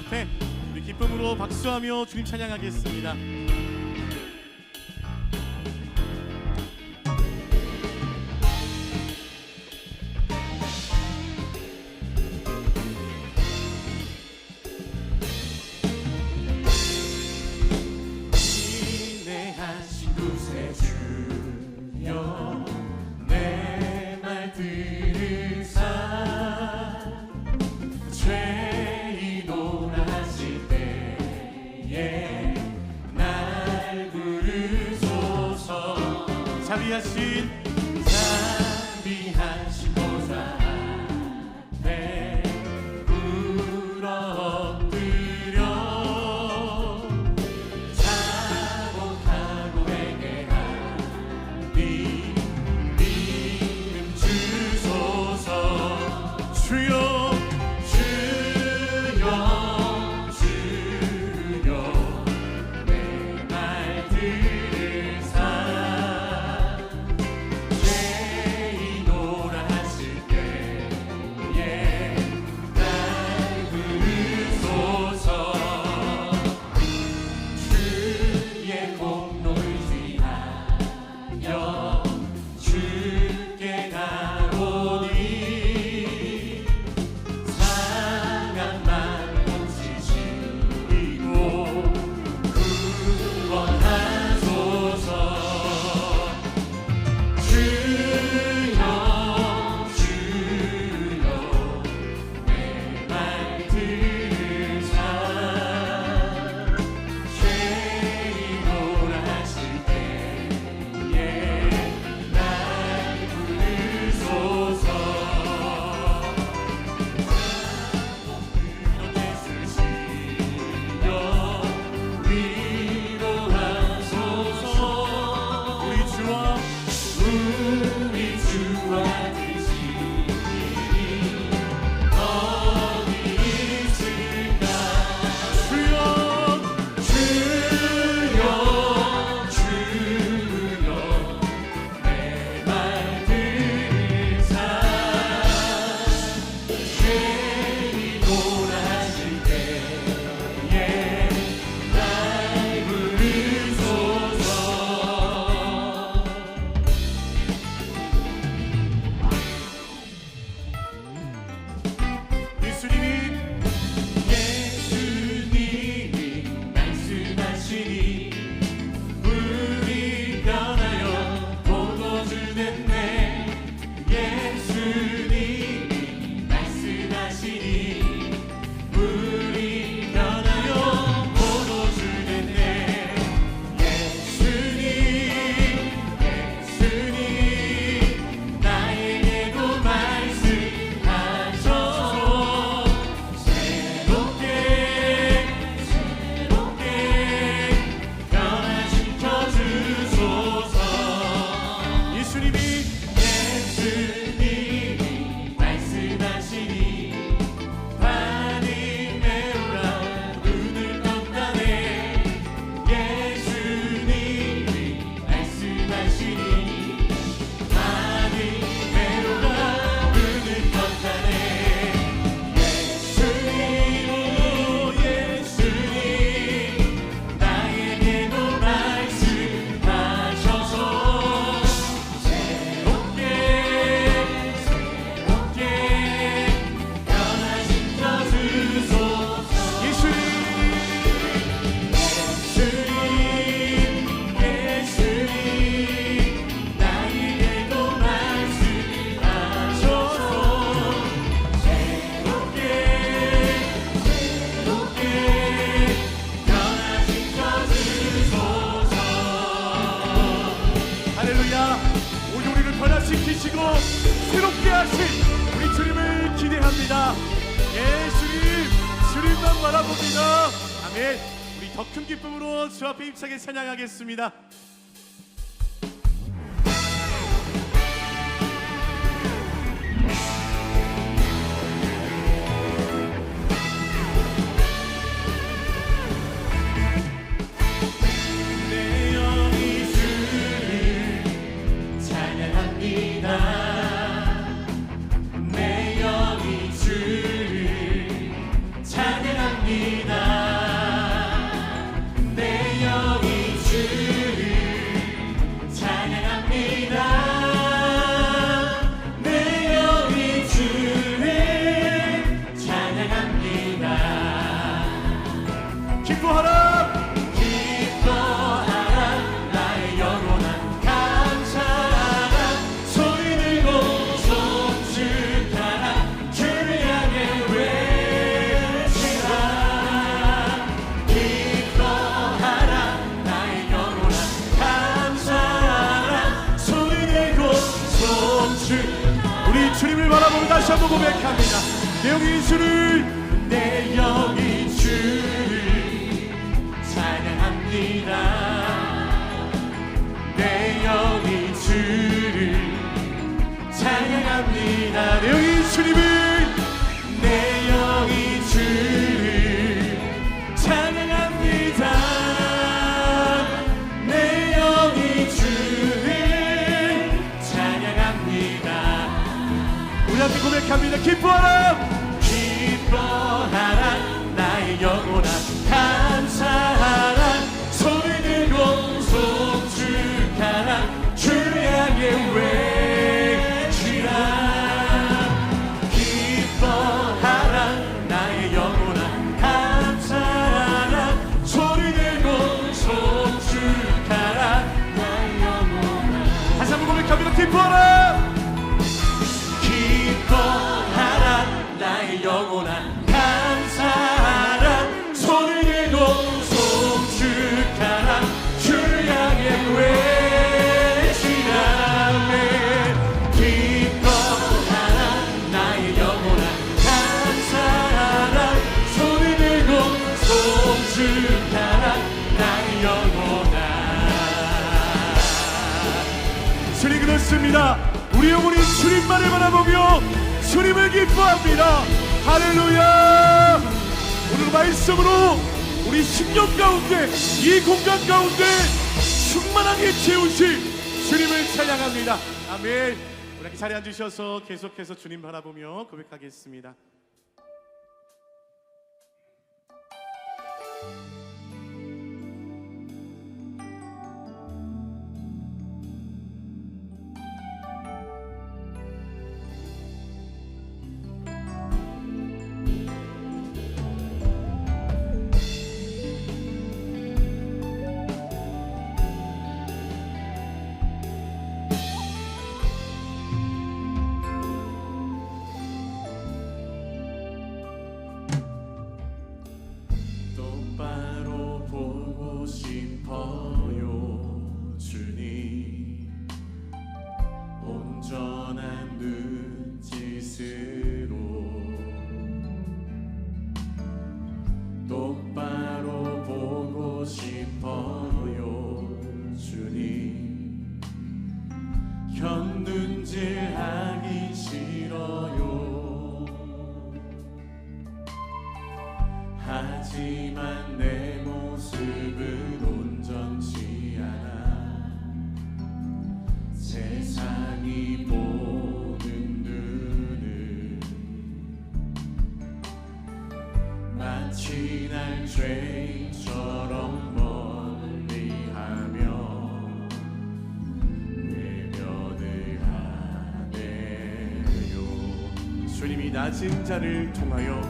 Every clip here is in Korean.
앞에 우리 기쁨으로 박수하며 주님 찬양하겠습니다. 인내하신 구세주여 내 말 들으사 죄인오라 하실 때에 날 부르소서. 자비하신 보좌 앞에 불어 엎드려 자복하고 회개하니 믿음 주소서. 주여 내 말 들으사 죄인오라 하실 때에 날 부르소서. 주의 공로를 위하여 주께 나오니 상한 마음 씻으시고 구원하소서. 주여 내 말 들으사 죄인오라 하실 때에 날 부르소서. 예수시여 위로하소서. 우리 주와 드시니 어디 있을까. 주여 내 말 들으사 죄인오라 하실 때에 날 부르소서. 예수님이 말씀하시니 물이 변하여 포도주 됐네. 예수님이 말씀하시니 물이 변하여 포도주 됐네. 예수님 나에게도 말씀하셔서 새롭게 변화시켜 주소서. 예수님이 말씀하시니 환히 메우라 눈을 떴다네. 예수님이 말씀하시니 환히 메우라 눈을 떴다네. 예수님 나에게도 말씀하셔서 새롭게 변화시켜 주소서. 예수님 나에게도 말씀하셔서 새롭게 변화시켜 주소서. 할렐루야. 오늘 우리를 변화시키시고 새롭게 하신 우리 주님을 기대합니다. 주님만 바라봅니다. 아멘. 우리 더 큰 기쁨으로 주 앞에 힘차게 찬양하겠습니다. 내 영이 주를 찬양합니다. 내 영이 주를 찬양합니다. 기뻐하라 기뻐하라 나의 영원한 감사하라 소리 들고 송축하라 주를 향해 외치라 기뻐하라 나의 영원한 감사하라 소리 들고 송축 우리 주님을 바라보고 다시 한번 고백합니다. 내 영이 주를 내 영이 주를 찬양합니다. 내 영이 주를 찬양합니다. 내 영이 주님을 내 영이 주를 찬양합니다. 내 영이 주를 찬양합니다. 우리 함께 고백합니다. 기뻐하라 기뻐하라 나의 영혼아 감사하라 소리 들고 송축하라 주를 향해 외치라 기뻐하라 나의 영혼아 감사하라 소리 들고 송축하라 나의 영혼아 다시 한번 고백합니다. 기뻐하라 기뻐하라 나의 영원한 감사하라 손을 들고 송축하라 주를 향해 외치라 기뻐하라 나의 영원한 감사하라 손을 들고 송축하라 나의 영원한 주님 그렇습니다. 우리 영혼이 주님만을 바라보며 주님을 기뻐합니다. 할렐루야. 오늘 말씀으로 우리 심령 가운데 이 공간 가운데 충만하게 채우실 주님을 찬양합니다. 아멘. 우리 함께 자리에 앉으셔서 계속해서 주님 바라보며 고백하겠습니다. 똑바로 보고 싶어요 주님 온전한 눈짓으로 똑바로 보고 싶어요 주님 곁눈질하기 싫어요 하지만 내 모습은 온전치 않아 세상이 보는 눈은 마치 날 죄인처럼 멀리하며 외면을 하네요 주님이 낮은 자를 통하여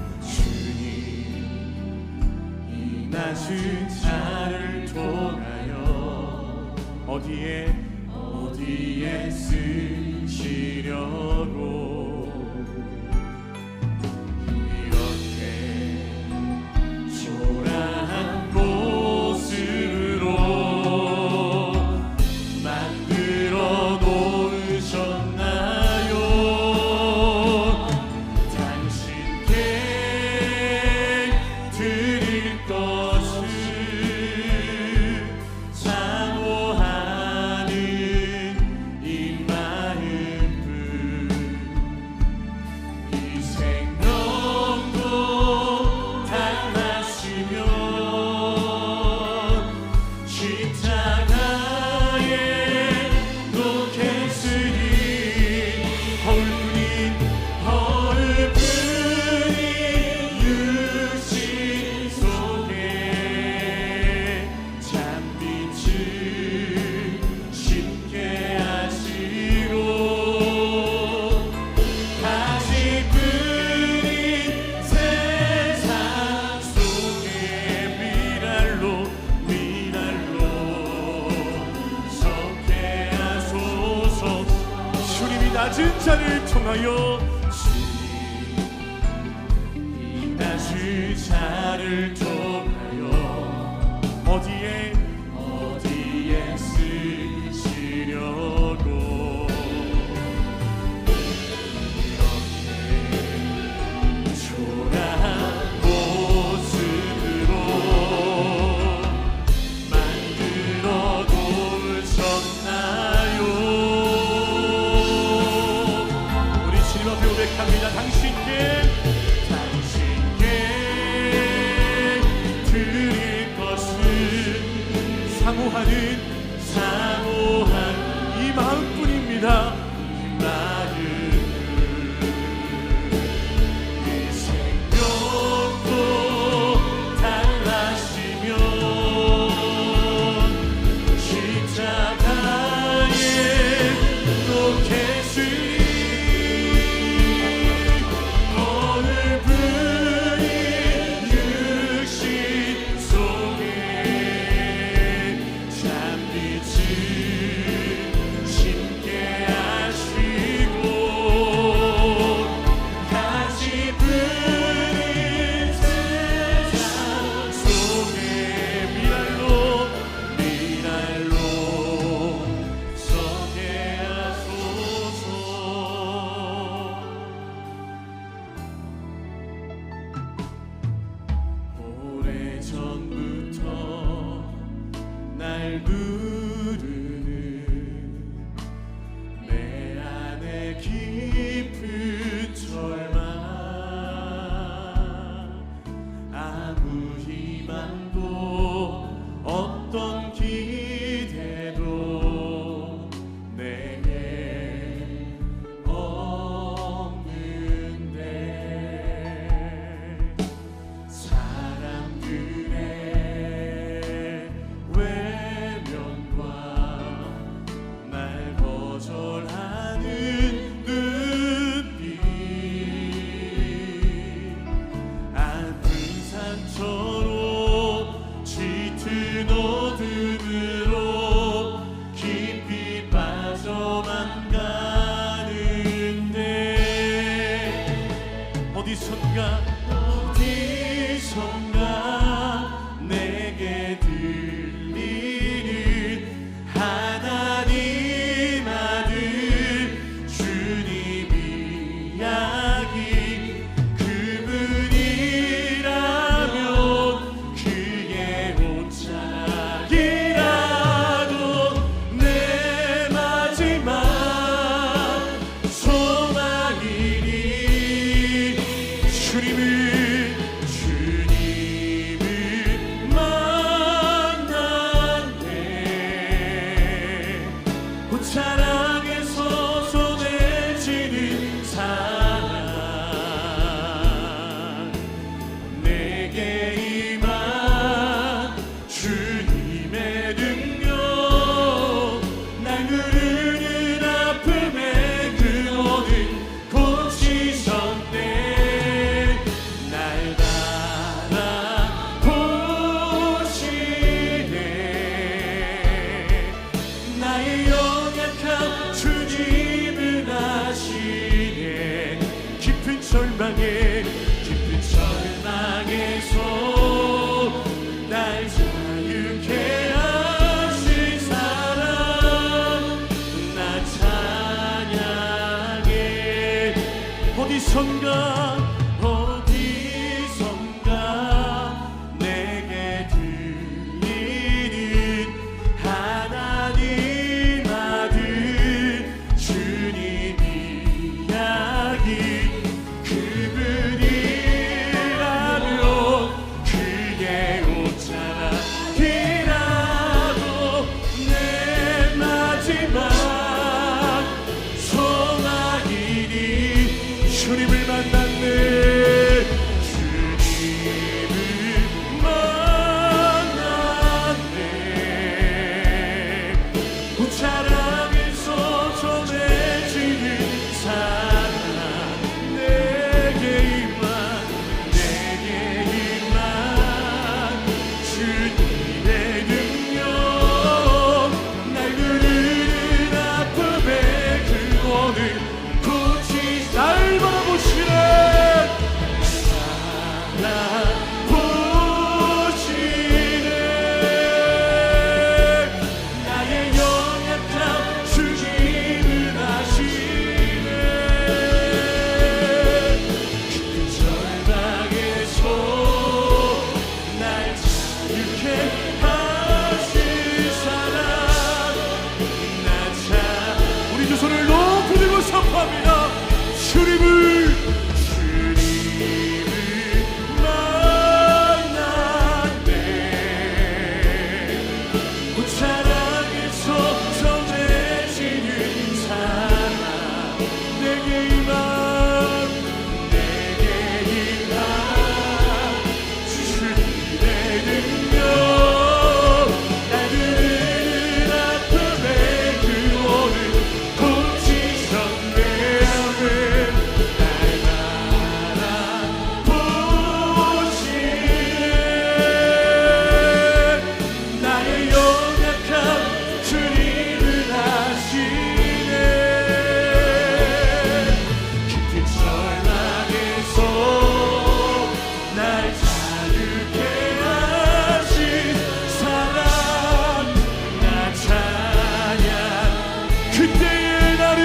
낮은 자를 통하여 어디에 쓰시려고 이렇게 초라한 곳으로 만들어 놓으셨나요 당신께 드릴 것을 사모하는 이 마음뿐 낮은 자를 통하여 낮은 자를 통하여 어디에 쓰시려고 이렇게 초라한 모습으로 만들어 놓으셨나요? 우리 주님 앞에 고백합니다. 당신께 드릴 것은 사모하는 이 마음뿐입니다. 이 생명도 달라지면 십자가에 또 계시니 오늘 분이 육신 속에 참빛을 심게 하시고 다시 부는 세상 속에 미랄로 서게 하소서. 오래전부터 날 부르는 내 안에 깊은 절망 아무 희망도 어떤 기대도 내게 없는데 사람들의 외면도 하신 사랑 나차 우리 두 손을 높이 들고 선포합니다. 주님을 만났네 사랑에서 전해지는 사랑 내게 임한 주님의 능력 나를 아픔의 그원을 고치셨네 아멘 날 바라보시네 나의 연약함 주님을 아시네 깊은 절망에서 날 자유케 하신 사랑 나 찬양 그때의 나를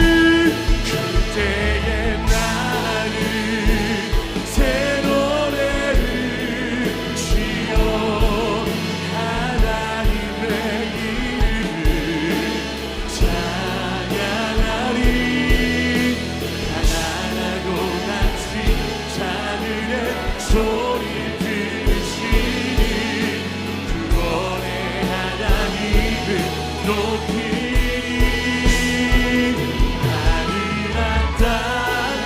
새 노래를 지어 하나님의 이름을 찬양하리 하나라고 같이 하늘의 소리 들으시니 구원의 하나님을 높이리 하늘 앞다가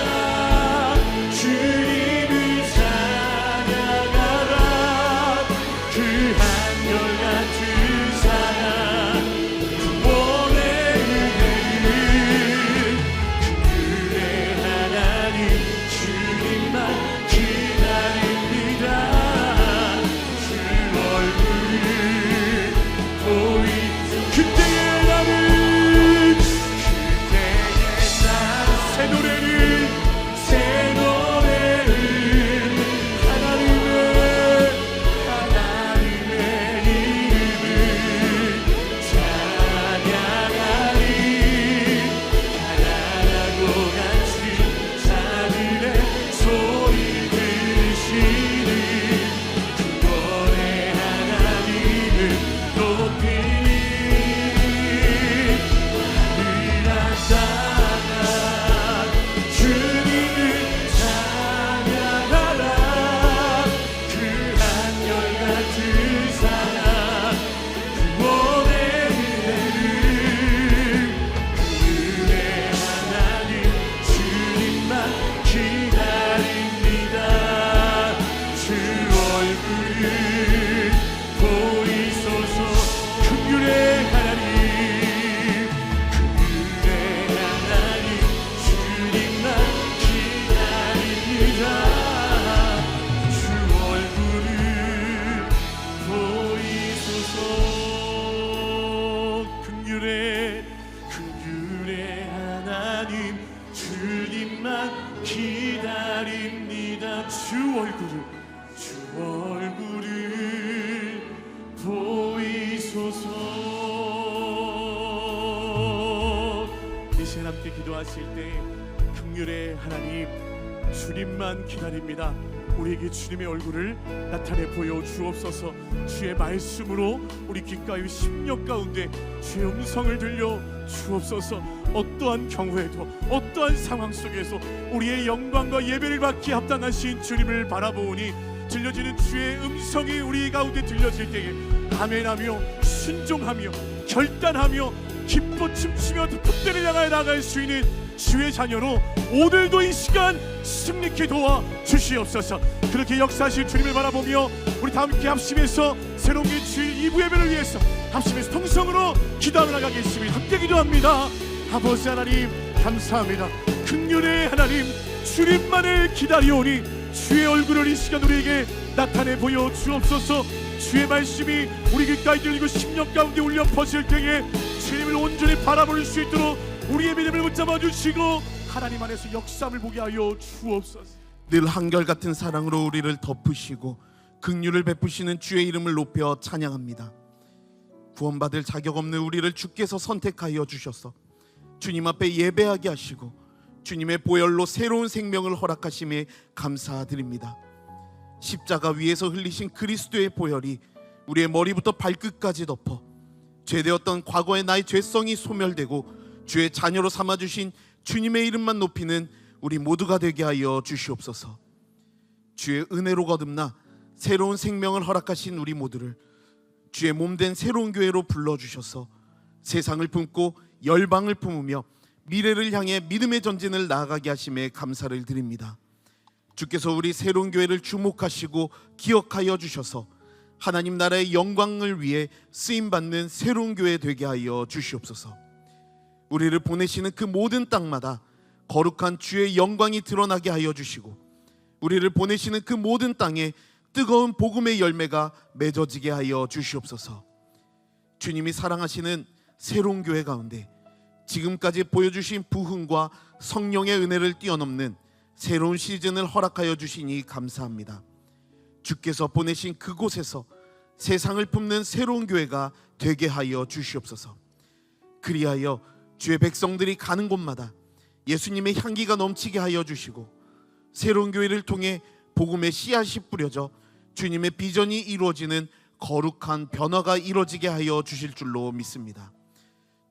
주님을 찬양하라 그 한결같은 사랑 구원의 은혜를 그의 하나님 주님만 기다립니다 주 얼굴을 그때의 나는 새 노래를 하나님의 이름을 찬양하리 하나라고 같이 하늘의 소리 들으시니 구원의 하나님을 높이니 하늘 앞다가 주님을 찬양하라 그 한결같은 사랑 구원의 은혜를 그의 하나님 주님만 기다립니다 주 얼굴을 보이소서 긍휼의 하나님 그의 하나님 주님만 기다립니다 주 얼굴을 보이소서 긍휼의 하나님 주님만 기다립니다 주 얼굴을 보이소서 이 시간 함께 기도하실 때 긍휼의 하나님 주님만 기다립니다. 우리에게 주님의 얼굴을 나타내 보여 주옵소서. 주의 말씀으로 우리 귓가의 심령 가운데 주의 음성을 들려 주옵소서. 어떠한 경우에도 어떠한 상황 속에서 우리의 영광과 예배를 받기 합당하신 주님을 바라보니 들려지는 주의 음성이 우리 가운데 들려질 때에 아멘하며 순종하며 결단하며 기뻐 춤추며 특대를 향하여 나갈 수 있는 주의 자녀로 오늘도 이 시간 승리케 도와 주시옵소서. 그렇게 역사하실 주님을 바라보며 우리 다 함께 합심해서 새로운 주일 2부 예배를 위해서 합심해서 통성으로 기도하며 나가겠습니다. 함께 기도합니다. 아버지 하나님 감사합니다. 긍휼의 하나님 주님만을 기다리오니 주의 얼굴을 이 시간 우리에게 나타내 보여 주옵소서. 주의 말씀이 우리 귓가에 들리고 심령 가운데 울려 퍼질 때에 주님을 온전히 바라볼 수 있도록 우리의 믿음을 붙잡아 주시고 하나님 안에서 역사를 보게 하여 주옵소서. 늘 한결같은 사랑으로 우리를 덮으시고 긍휼을 베푸시는 주의 이름을 높여 찬양합니다. 구원받을 자격 없는 우리를 주께서 선택하여 주셔서 주님 앞에 예배하게 하시고 주님의 보혈로 새로운 생명을 허락하심에 감사드립니다. 십자가 위에서 흘리신 그리스도의 보혈이 우리의 머리부터 발끝까지 덮어 죄되었던 과거의 나의 죄성이 소멸되고 주의 자녀로 삼아주신 주님의 이름만 높이는 우리 모두가 되게 하여 주시옵소서. 주의 은혜로 거듭나 새로운 생명을 허락하신 우리 모두를 주의 몸된 새로운 교회로 불러주셔서 세상을 품고 열방을 품으며 미래를 향해 믿음의 전진을 나아가게 하심에 감사를 드립니다. 주께서 우리 새로운 교회를 주목하시고 기억하여 주셔서 하나님 나라의 영광을 위해 쓰임받는 새로운 교회 되게 하여 주시옵소서. 우리를 보내시는 그 모든 땅마다 거룩한 주의 영광이 드러나게 하여 주시고 우리를 보내시는 그 모든 땅에 뜨거운 복음의 열매가 맺어지게 하여 주시옵소서. 주님이 사랑하시는 새로운 교회 가운데 지금까지 보여주신 부흥과 성령의 은혜를 뛰어넘는 새로운 시즌을 허락하여 주시니 감사합니다. 주께서 보내신 그곳에서 세상을 품는 새로운 교회가 되게 하여 주시옵소서. 그리하여 주의 백성들이 가는 곳마다 예수님의 향기가 넘치게 하여 주시고 새로운 교회를 통해 복음의 씨앗이 뿌려져 주님의 비전이 이루어지는 거룩한 변화가 이루어지게 하여 주실 줄로 믿습니다.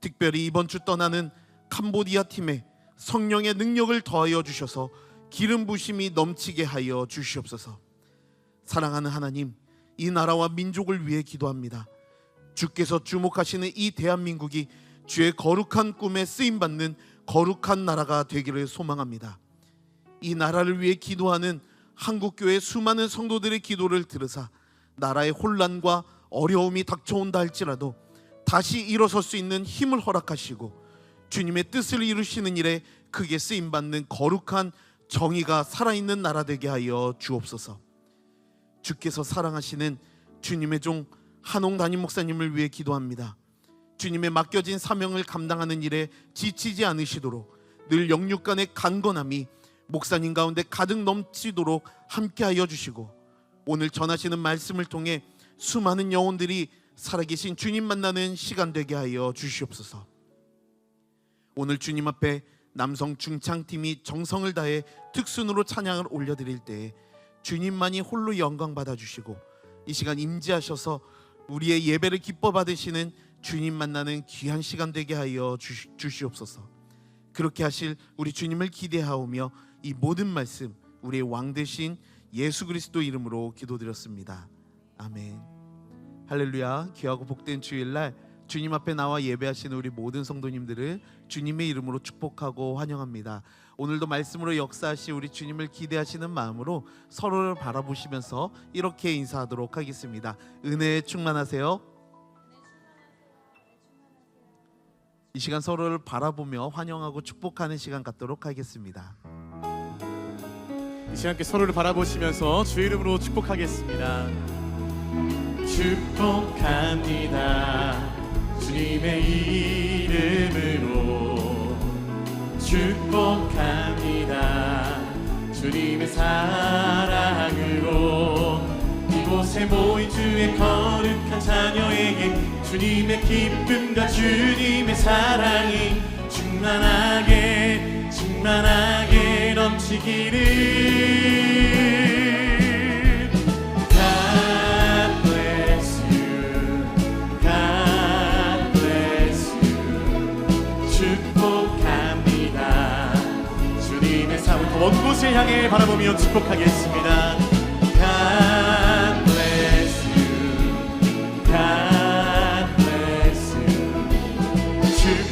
특별히 이번 주 떠나는 캄보디아 팀에 성령의 능력을 더하여 주셔서 기름 부심이 넘치게 하여 주시옵소서. 사랑하는 하나님, 이 나라와 민족을 위해 기도합니다. 주께서 주목하시는 이 대한민국이 주의 거룩한 꿈에 쓰임받는 거룩한 나라가 되기를 소망합니다. 이 나라를 위해 기도하는 한국교회 수많은 성도들의 기도를 들으사 나라의 혼란과 어려움이 닥쳐온다 할지라도 다시 일어설 수 있는 힘을 허락하시고 주님의 뜻을 이루시는 일에 크게 쓰임받는 거룩한 정의가 살아있는 나라 되게 하여 주옵소서. 주께서 사랑하시는 주님의 종 한홍 담임 목사님을 위해 기도합니다. 주님의 맡겨진 사명을 감당하는 일에 지치지 않으시도록 늘 영육간의 강건함이 목사님 가운데 가득 넘치도록 함께하여 주시고 오늘 전하시는 말씀을 통해 수많은 영혼들이 살아계신 주님 만나는 시간 되게 하여 주시옵소서. 오늘 주님 앞에 남성 중창팀이 정성을 다해 특순으로 찬양을 올려드릴 때에 주님만이 홀로 영광 받아주시고 이 시간 임재하셔서 우리의 예배를 기뻐 받으시는 주님 만나는 귀한 시간 되게 하여 주시옵소서. 그렇게 하실 우리 주님을 기대하오며 이 모든 말씀 우리의 왕 되신 예수 그리스도 이름으로 기도드렸습니다. 아멘. 할렐루야. 귀하고 복된 주일날 주님 앞에 나와 예배하시는 우리 모든 성도님들을 주님의 이름으로 축복하고 환영합니다. 오늘도 말씀으로 역사하시 우리 주님을 기대하시는 마음으로 서로를 바라보시면서 이렇게 인사하도록 하겠습니다. 은혜에 충만하세요. 이 시간 서로를 바라보며 환영하고 축복하는 시간 갖도록 하겠습니다. 이 시간 함께 서로를 바라보시면서 주의 이름으로 축복하겠습니다. 축복합니다. 주님의 이름으로 축복합니다. 주님의 사랑으로 이곳에 모인 주의 거룩한 자녀에게 주님의 기쁨과 주님의 사랑이 충만하게 충만하게 넘치기를. 먼 곳을 향해 바라보며 축복하겠습니다. God bless you, God bless you.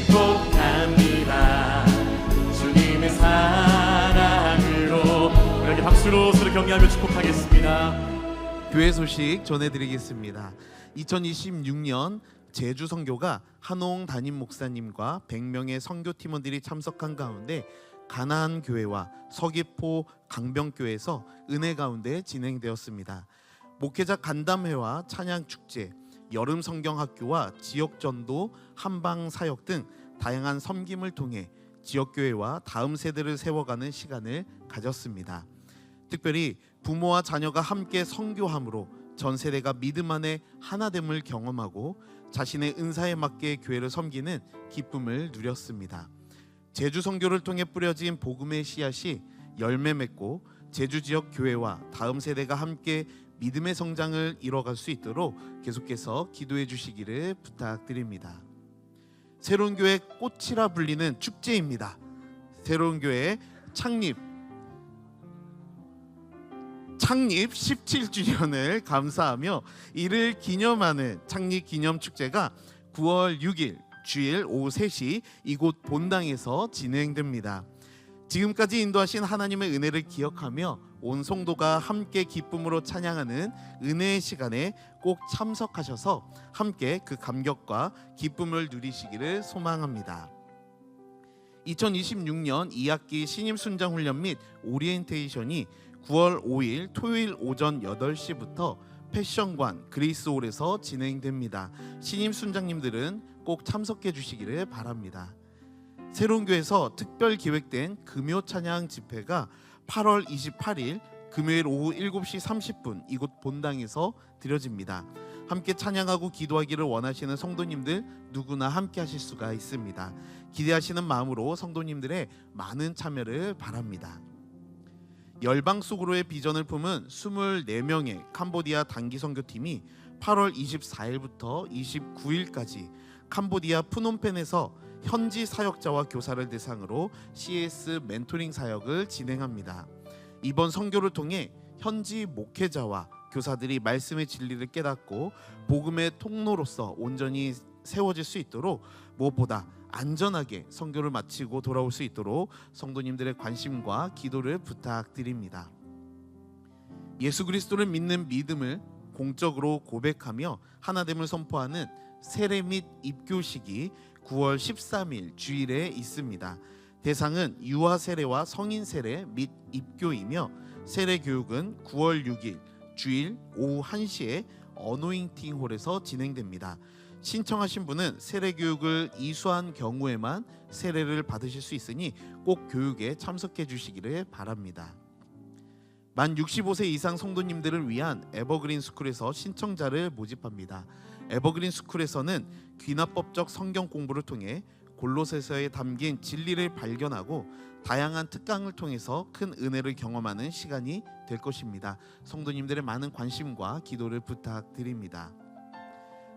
축복합니다. 주님의 사랑으로 우리 박수로 서로 격려하며 축복하겠습니다. 교회 소식 전해드리겠습니다. 2026년 제주 선교가 한홍 담임 목사님과 100명의 선교팀원들이 참석한 가운데 가나안 교회와 서귀포 강병교회에서 은혜 가운데 진행되었습니다. 목회자 간담회와 찬양 축제, 여름 성경학교와 지역 전도, 한방 사역 등 다양한 섬김을 통해 지역 교회와 다음 세대를 세워가는 시간을 가졌습니다. 특별히 부모와 자녀가 함께 선교함으로 전 세대가 믿음 안에 하나됨을 경험하고 자신의 은사에 맞게 교회를 섬기는 기쁨을 누렸습니다. 제주 선교를 통해 뿌려진 복음의 씨앗이 열매 맺고 제주 지역 교회와 다음 세대가 함께 믿음의 성장을 이뤄갈 수 있도록 계속해서 기도해 주시기를 부탁드립니다. 새로운 교회 꽃이라 불리는 축제입니다. 새로운 교회 창립 17주년을 감사하며 이를 기념하는 창립 기념 축제가 9월 6일 주일 오후 3시 이곳 본당에서 진행됩니다. 지금까지 인도하신 하나님의 은혜를 기억하며 온 성도가 함께 기쁨으로 찬양하는 은혜의 시간에 꼭 참석하셔서 함께 그 감격과 기쁨을 누리시기를 소망합니다. 2026년 2학기 신임 순장 훈련 및 오리엔테이션이 9월 5일 토요일 오전 8시부터 패션관 그레이스홀에서 진행됩니다. 신임 순장님들은 꼭 참석해 주시기를 바랍니다. 새로운 교회에서 특별 기획된 금요 찬양 집회가 8월 28일 금요일 오후 7시 30분 이곳 본당에서 드려집니다. 함께 찬양하고 기도하기를 원하시는 성도님들 누구나 함께 하실 수가 있습니다. 기대하시는 마음으로 성도님들의 많은 참여를 바랍니다. 열방 속으로의 비전을 품은 24명의 캄보디아 단기 선교팀이 8월 24일부터 29일까지 캄보디아 푸놈펜에서 현지 사역자와 교사를 대상으로 CS 멘토링 사역을 진행합니다. 이번 선교를 통해 현지 목회자와 교사들이 말씀의 진리를 깨닫고 복음의 통로로서 온전히 세워질 수 있도록 무엇보다 안전하게 선교를 마치고 돌아올 수 있도록 성도님들의 관심과 기도를 부탁드립니다. 예수 그리스도를 믿는 믿음을 공적으로 고백하며 하나됨을 선포하는 세례 및 입교식이 9월 13일 주일에 있습니다. 대상은 유아 세례와 성인 세례 및 입교이며 세례 교육은 9월 6일 주일 오후 1시에 어노잉팅 홀에서 진행됩니다. 신청하신 분은 세례 교육을 이수한 경우에만 세례를 받으실 수 있으니 꼭 교육에 참석해 주시기를 바랍니다. 만 65세 이상 성도님들을 위한 에버그린 스쿨에서 신청자를 모집합니다. 에버그린 스쿨에서는 귀납법적 성경 공부를 통해 골로새서에 담긴 진리를 발견하고 다양한 특강을 통해서 큰 은혜를 경험하는 시간이 될 것입니다. 성도님들의 많은 관심과 기도를 부탁드립니다.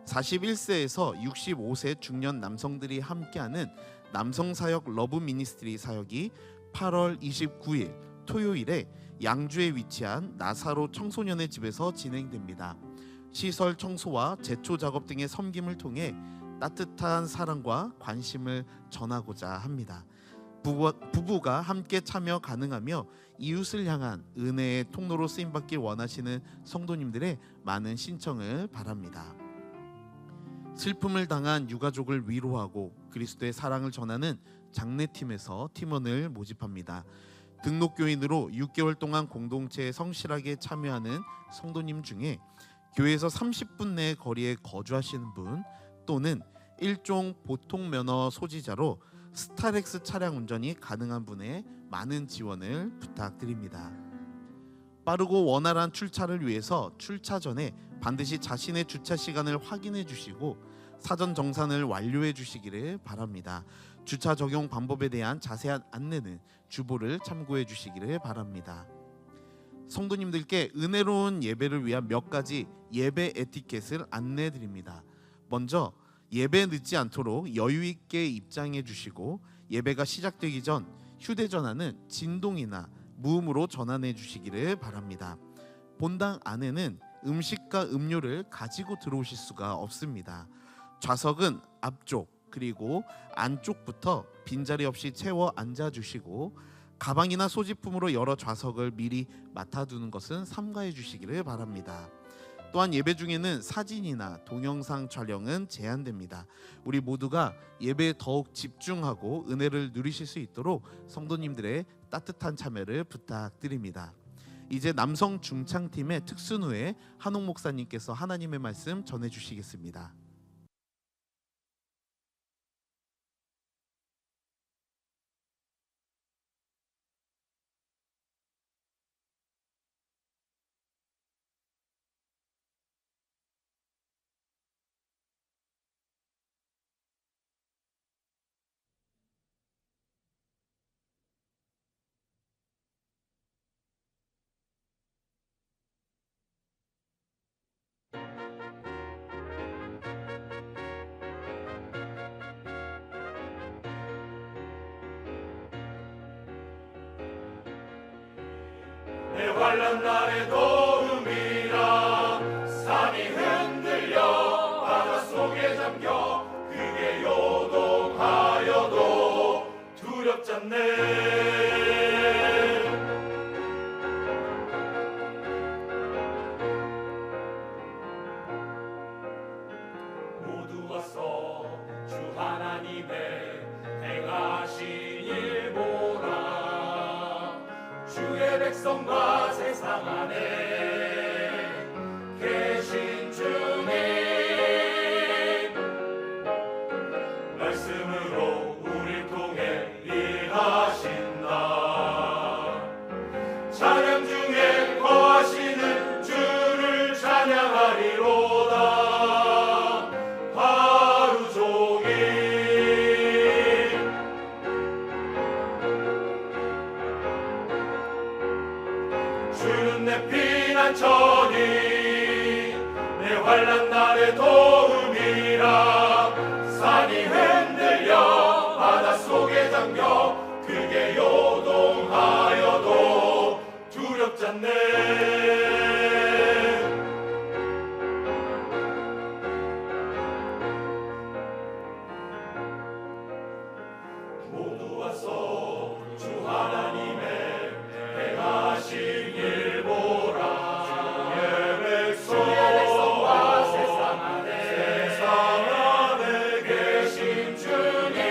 41세에서 65세 중년 남성들이 함께하는 남성사역 러브 미니스트리 사역이 8월 29일 토요일에 양주에 위치한 나사로 청소년의 집에서 진행됩니다. 시설 청소와 제초 작업 등의 섬김을 통해 따뜻한 사랑과 관심을 전하고자 합니다. 부부가 함께 참여 가능하며 이웃을 향한 은혜의 통로로 쓰임받길 원하시는 성도님들의 많은 신청을 바랍니다. 슬픔을 당한 유가족을 위로하고 그리스도의 사랑을 전하는 장례팀에서 팀원을 모집합니다. 등록교인으로 6개월 동안 공동체에 성실하게 참여하는 성도님 중에 교회에서 30분 내 거리에 거주하시는 분 또는 일종 보통 면허 소지자로 스타렉스 차량 운전이 가능한 분의 많은 지원을 부탁드립니다. 빠르고 원활한 출차를 위해서 출차 전에 반드시 자신의 주차 시간을 확인해 주시고 사전 정산을 완료해 주시기를 바랍니다. 주차 적용 방법에 대한 자세한 안내는 주보를 참고해 주시기를 바랍니다. 성도님들께 은혜로운 예배를 위한 몇 가지 예배 에티켓을 안내해 드립니다. 먼저 예배 늦지 않도록 여유 있게 입장해 주시고 예배가 시작되기 전 휴대전화는 진동이나 무음으로 전환해 주시기를 바랍니다. 본당 안에는 음식과 음료를 가지고 들어오실 수가 없습니다. 좌석은 앞쪽 그리고 안쪽부터 빈자리 없이 채워 앉아주시고 가방이나 소지품으로 여러 좌석을 미리 맡아두는 것은 삼가해 주시기를 바랍니다. 또한 예배 중에는 사진이나 동영상 촬영은 제한됩니다. 우리 모두가 예배에 더욱 집중하고 은혜를 누리실 수 있도록 성도님들의 따뜻한 참여를 부탁드립니다. 이제 남성 중창팀의 특순후에 한옥 목사님께서 하나님의 말씀 전해주시겠습니다. 환난 날의 도움이라. 산이 흔들려 바닷속에 잠겨 그게 요동하여도 두렵잖네. 모두 와서 주 하나님의 행하신 일 보라. 주의 백성과 세상 안에 계신 주님 말씀으로 우릴 통해 일하신다. 찬양 중에 거하시는 주를 찬양하리로다. 하루 종일 주는 내 피난처니 내 환난 날의 도움이라. 산이 흔들려 바닷속에 잠겨 그게 요동하여도 두렵잖네. 모두 와서 주 하나님의 행하신 일 보라. 주의 백성과 세상 안에 계신 주님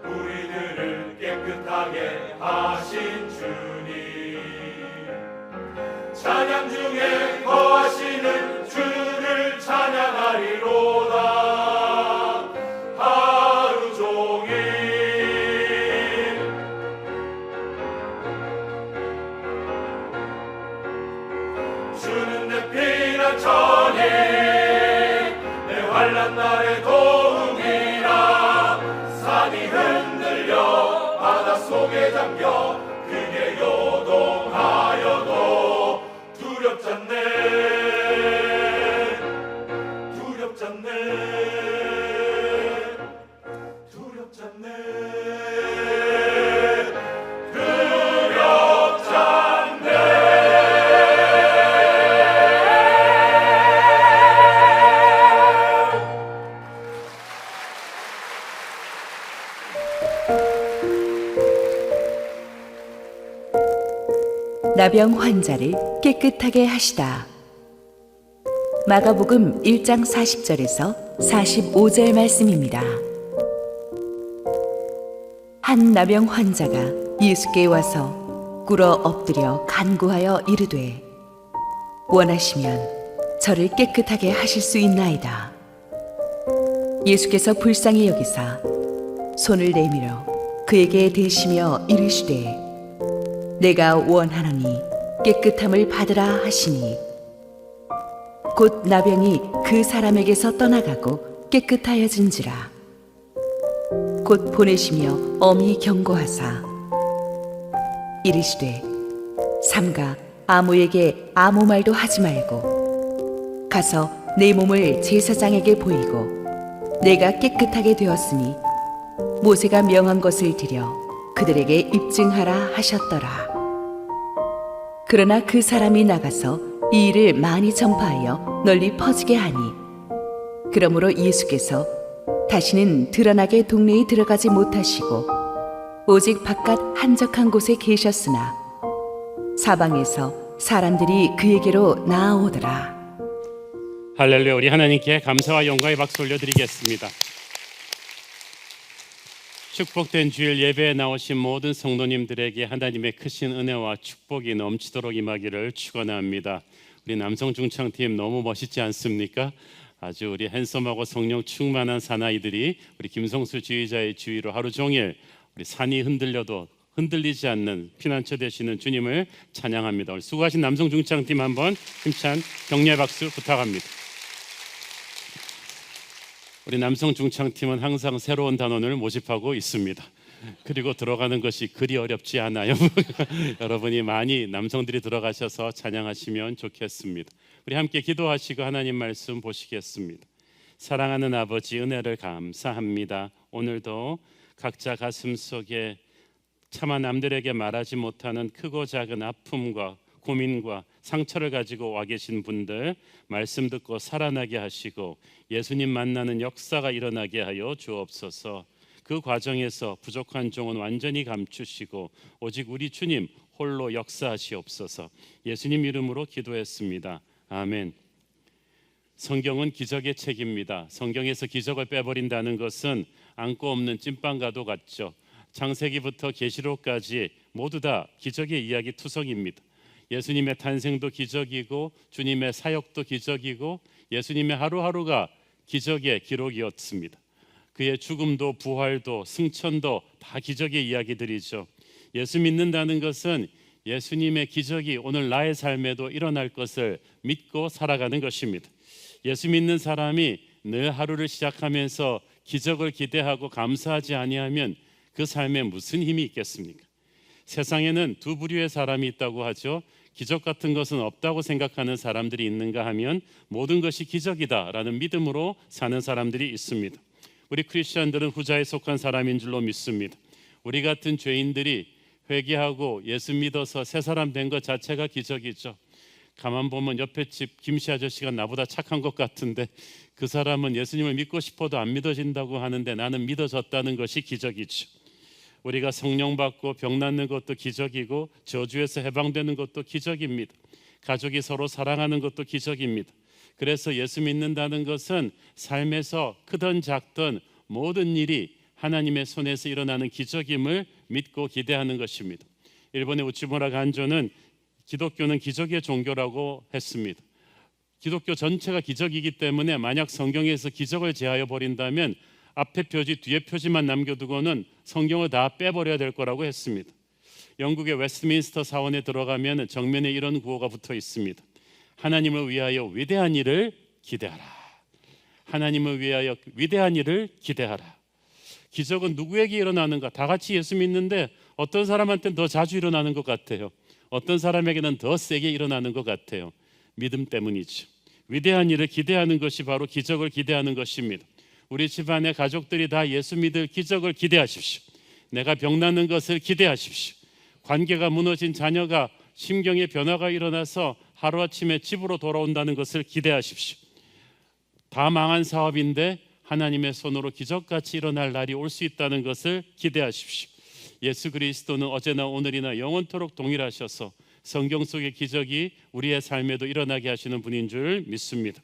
우리들을 깨끗하게 하신 주님 찬양 중에 거하시는 주를 찬양하리로다. 하루 종일 주는 내 피난처니 내 환난 날의 도움이라. 산이 흔들려 바닷속에 잠겨 그게 요동하여도 두렵잖네. 두렵잖네. 두렵잖네. 나병 환자를 깨끗하게 하시다. 마가복음 1장 40절에서 45절 말씀입니다. 한 나병 환자가 예수께 와서 꿇어 엎드려 간구하여 이르되 원하시면 저를 깨끗하게 하실 수 있나이다. 예수께서 불쌍히 여기사 손을 내밀어 그에게 대시며 이르시되 내가 원하노니 깨끗함을 받으라 하시니 곧 나병이 그 사람에게서 떠나가고 깨끗하여진지라. 곧 보내시며 엄히 경고하사 이르시되 삼가 아무에게 아무 말도 하지 말고 가서 내 몸을 제사장에게 보이고 내가 깨끗하게 되었으니 모세가 명한 것을 드려 그들에게 입증하라 하셨더라. 그러나 그 사람이 나가서 이 일을 많이 전파하여 널리 퍼지게 하니 그러므로 예수께서 다시는 드러나게 동네에 들어가지 못하시고 오직 바깥 한적한 곳에 계셨으나 사방에서 사람들이 그에게로 나아오더라. 할렐루야. 우리 하나님께 감사와 영광의 박수 올려드리겠습니다. 축복된 주일 예배에 나오신 모든 성도님들에게 하나님의 크신 은혜와 축복이 넘치도록 임하기를 축원합니다. 우리 남성 중창팀 너무 멋있지 않습니까? 아주 우리 핸섬하고 성령 충만한 사나이들이 우리 김성수 지휘자의 주의로 하루 종일 우리 산이 흔들려도 흔들리지 않는 피난처 되시는 주님을 찬양합니다. 오늘 수고하신 남성 중창팀 한번 힘찬 격려의 박수 부탁합니다. 우리 남성 중창팀은 항상 새로운 단원을 모집하고 있습니다. 그리고 들어가는 것이 그리 어렵지 않아요. 여러분이 많이 남성들이 들어가셔서 찬양하시면 좋겠습니다. 우리 함께 기도하시고 하나님 말씀 보시겠습니다. 사랑하는 아버지, 은혜를 감사합니다. 오늘도 각자 가슴 속에 차마 남들에게 말하지 못하는 크고 작은 아픔과 고민과 상처를 가지고 와 계신 분들 말씀 듣고 살아나게 하시고 예수님 만나는 역사가 일어나게 하여 주옵소서. 그 과정에서 부족한 종은 완전히 감추시고 오직 우리 주님 홀로 역사하시옵소서. 예수님 이름으로 기도했습니다. 아멘. 성경은 기적의 책입니다. 성경에서 기적을 빼버린다는 것은 안고 없는 찐빵과도 같죠. 창세기부터 계시록까지 모두 다 기적의 이야기 투성입니다. 예수님의 탄생도 기적이고 주님의 사역도 기적이고 예수님의 하루하루가 기적의 기록이었습니다. 그의 죽음도 부활도 승천도 다 기적의 이야기들이죠. 예수 믿는다는 것은 예수님의 기적이 오늘 나의 삶에도 일어날 것을 믿고 살아가는 것입니다. 예수 믿는 사람이 늘 하루를 시작하면서 기적을 기대하고 감사하지 아니하면 그 삶에 무슨 힘이 있겠습니까? 세상에는 두 부류의 사람이 있다고 하죠. 기적 같은 것은 없다고 생각하는 사람들이 있는가 하면 모든 것이 기적이다라는 믿음으로 사는 사람들이 있습니다. 우리 크리스천들은 후자에 속한 사람인 줄로 믿습니다. 우리 같은 죄인들이 회개하고 예수 믿어서 새 사람 된 것 자체가 기적이죠. 가만 보면 옆에 집 김씨 아저씨가 나보다 착한 것 같은데 그 사람은 예수님을 믿고 싶어도 안 믿어진다고 하는데 나는 믿어졌다는 것이 기적이죠. 우리가 성령 받고 병 낫는 것도 기적이고 저주에서 해방되는 것도 기적입니다. 가족이 서로 사랑하는 것도 기적입니다. 그래서 예수 믿는다는 것은 삶에서 크든 작든 모든 일이 하나님의 손에서 일어나는 기적임을 믿고 기대하는 것입니다. 일본의 우치무라 간조는 기독교는 기적의 종교라고 했습니다. 기독교 전체가 기적이기 때문에 만약 성경에서 기적을 제하여 버린다면 앞에 표지 뒤에 표지만 남겨두고는 성경을 다 빼버려야 될 거라고 했습니다. 영국의 웨스트민스터 사원에 들어가면 정면에 이런 구호가 붙어 있습니다. 하나님을 위하여 위대한 일을 기대하라. 하나님을 위하여 위대한 일을 기대하라. 기적은 누구에게 일어나는가? 다 같이 예수 믿는데 어떤 사람한테는 더 자주 일어나는 것 같아요. 어떤 사람에게는 더 세게 일어나는 것 같아요. 믿음 때문이죠. 위대한 일을 기대하는 것이 바로 기적을 기대하는 것입니다. 우리 집안의 가족들이 다 예수 믿을 기적을 기대하십시오. 내가 병 낫는 것을 기대하십시오. 관계가 무너진 자녀가 심경의 변화가 일어나서 하루아침에 집으로 돌아온다는 것을 기대하십시오. 다 망한 사업인데 하나님의 손으로 기적같이 일어날 날이 올 수 있다는 것을 기대하십시오. 예수 그리스도는 어제나 오늘이나 영원토록 동일하셔서 성경 속의 기적이 우리의 삶에도 일어나게 하시는 분인 줄 믿습니다.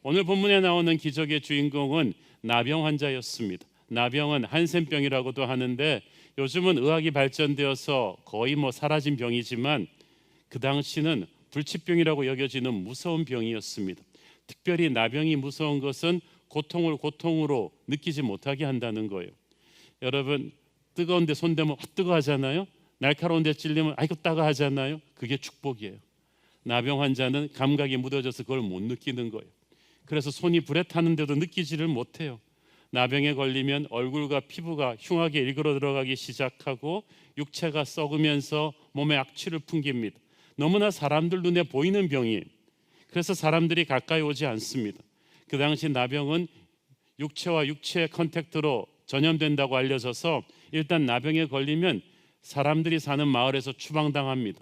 오늘 본문에 나오는 기적의 주인공은 나병 환자였습니다. 나병은 한센병이라고도 하는데 요즘은 의학이 발전되어서 거의 사라진 병이지만 그 당시는 불치병이라고 여겨지는 무서운 병이었습니다. 특별히 나병이 무서운 것은 고통을 고통으로 느끼지 못하게 한다는 거예요. 여러분 뜨거운데 손대면 뜨거 하잖아요. 날카로운데 찔리면 아이고 따가 하잖아요. 그게 축복이에요. 나병 환자는 감각이 묻어져서 그걸 못 느끼는 거예요. 그래서 손이 불에 타는데도 느끼지를 못해요. 나병에 걸리면 얼굴과 피부가 흉하게 일그러 들어가기 시작하고 육체가 썩으면서 몸에 악취를 풍깁니다. 너무나 사람들 눈에 보이는 병이에요. 그래서 사람들이 가까이 오지 않습니다. 그 당시 나병은 육체와 육체의 컨택트로 전염된다고 알려져서 일단 나병에 걸리면 사람들이 사는 마을에서 추방당합니다.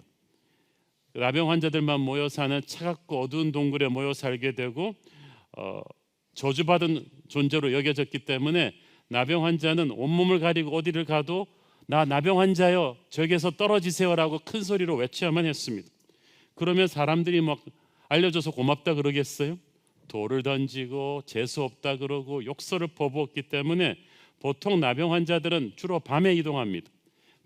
나병 환자들만 모여 사는 차갑고 어두운 동굴에 모여 살게 되고 저주받은 존재로 여겨졌기 때문에 나병 환자는 온몸을 가리고 어디를 가도 나 나병 환자요 저기에서 떨어지세요라고 큰 소리로 외쳐야만 했습니다. 그러면 사람들이 알려줘서 고맙다 그러겠어요? 돌을 던지고 재수 없다 그러고 욕설을 퍼부었기 때문에 보통 나병 환자들은 주로 밤에 이동합니다.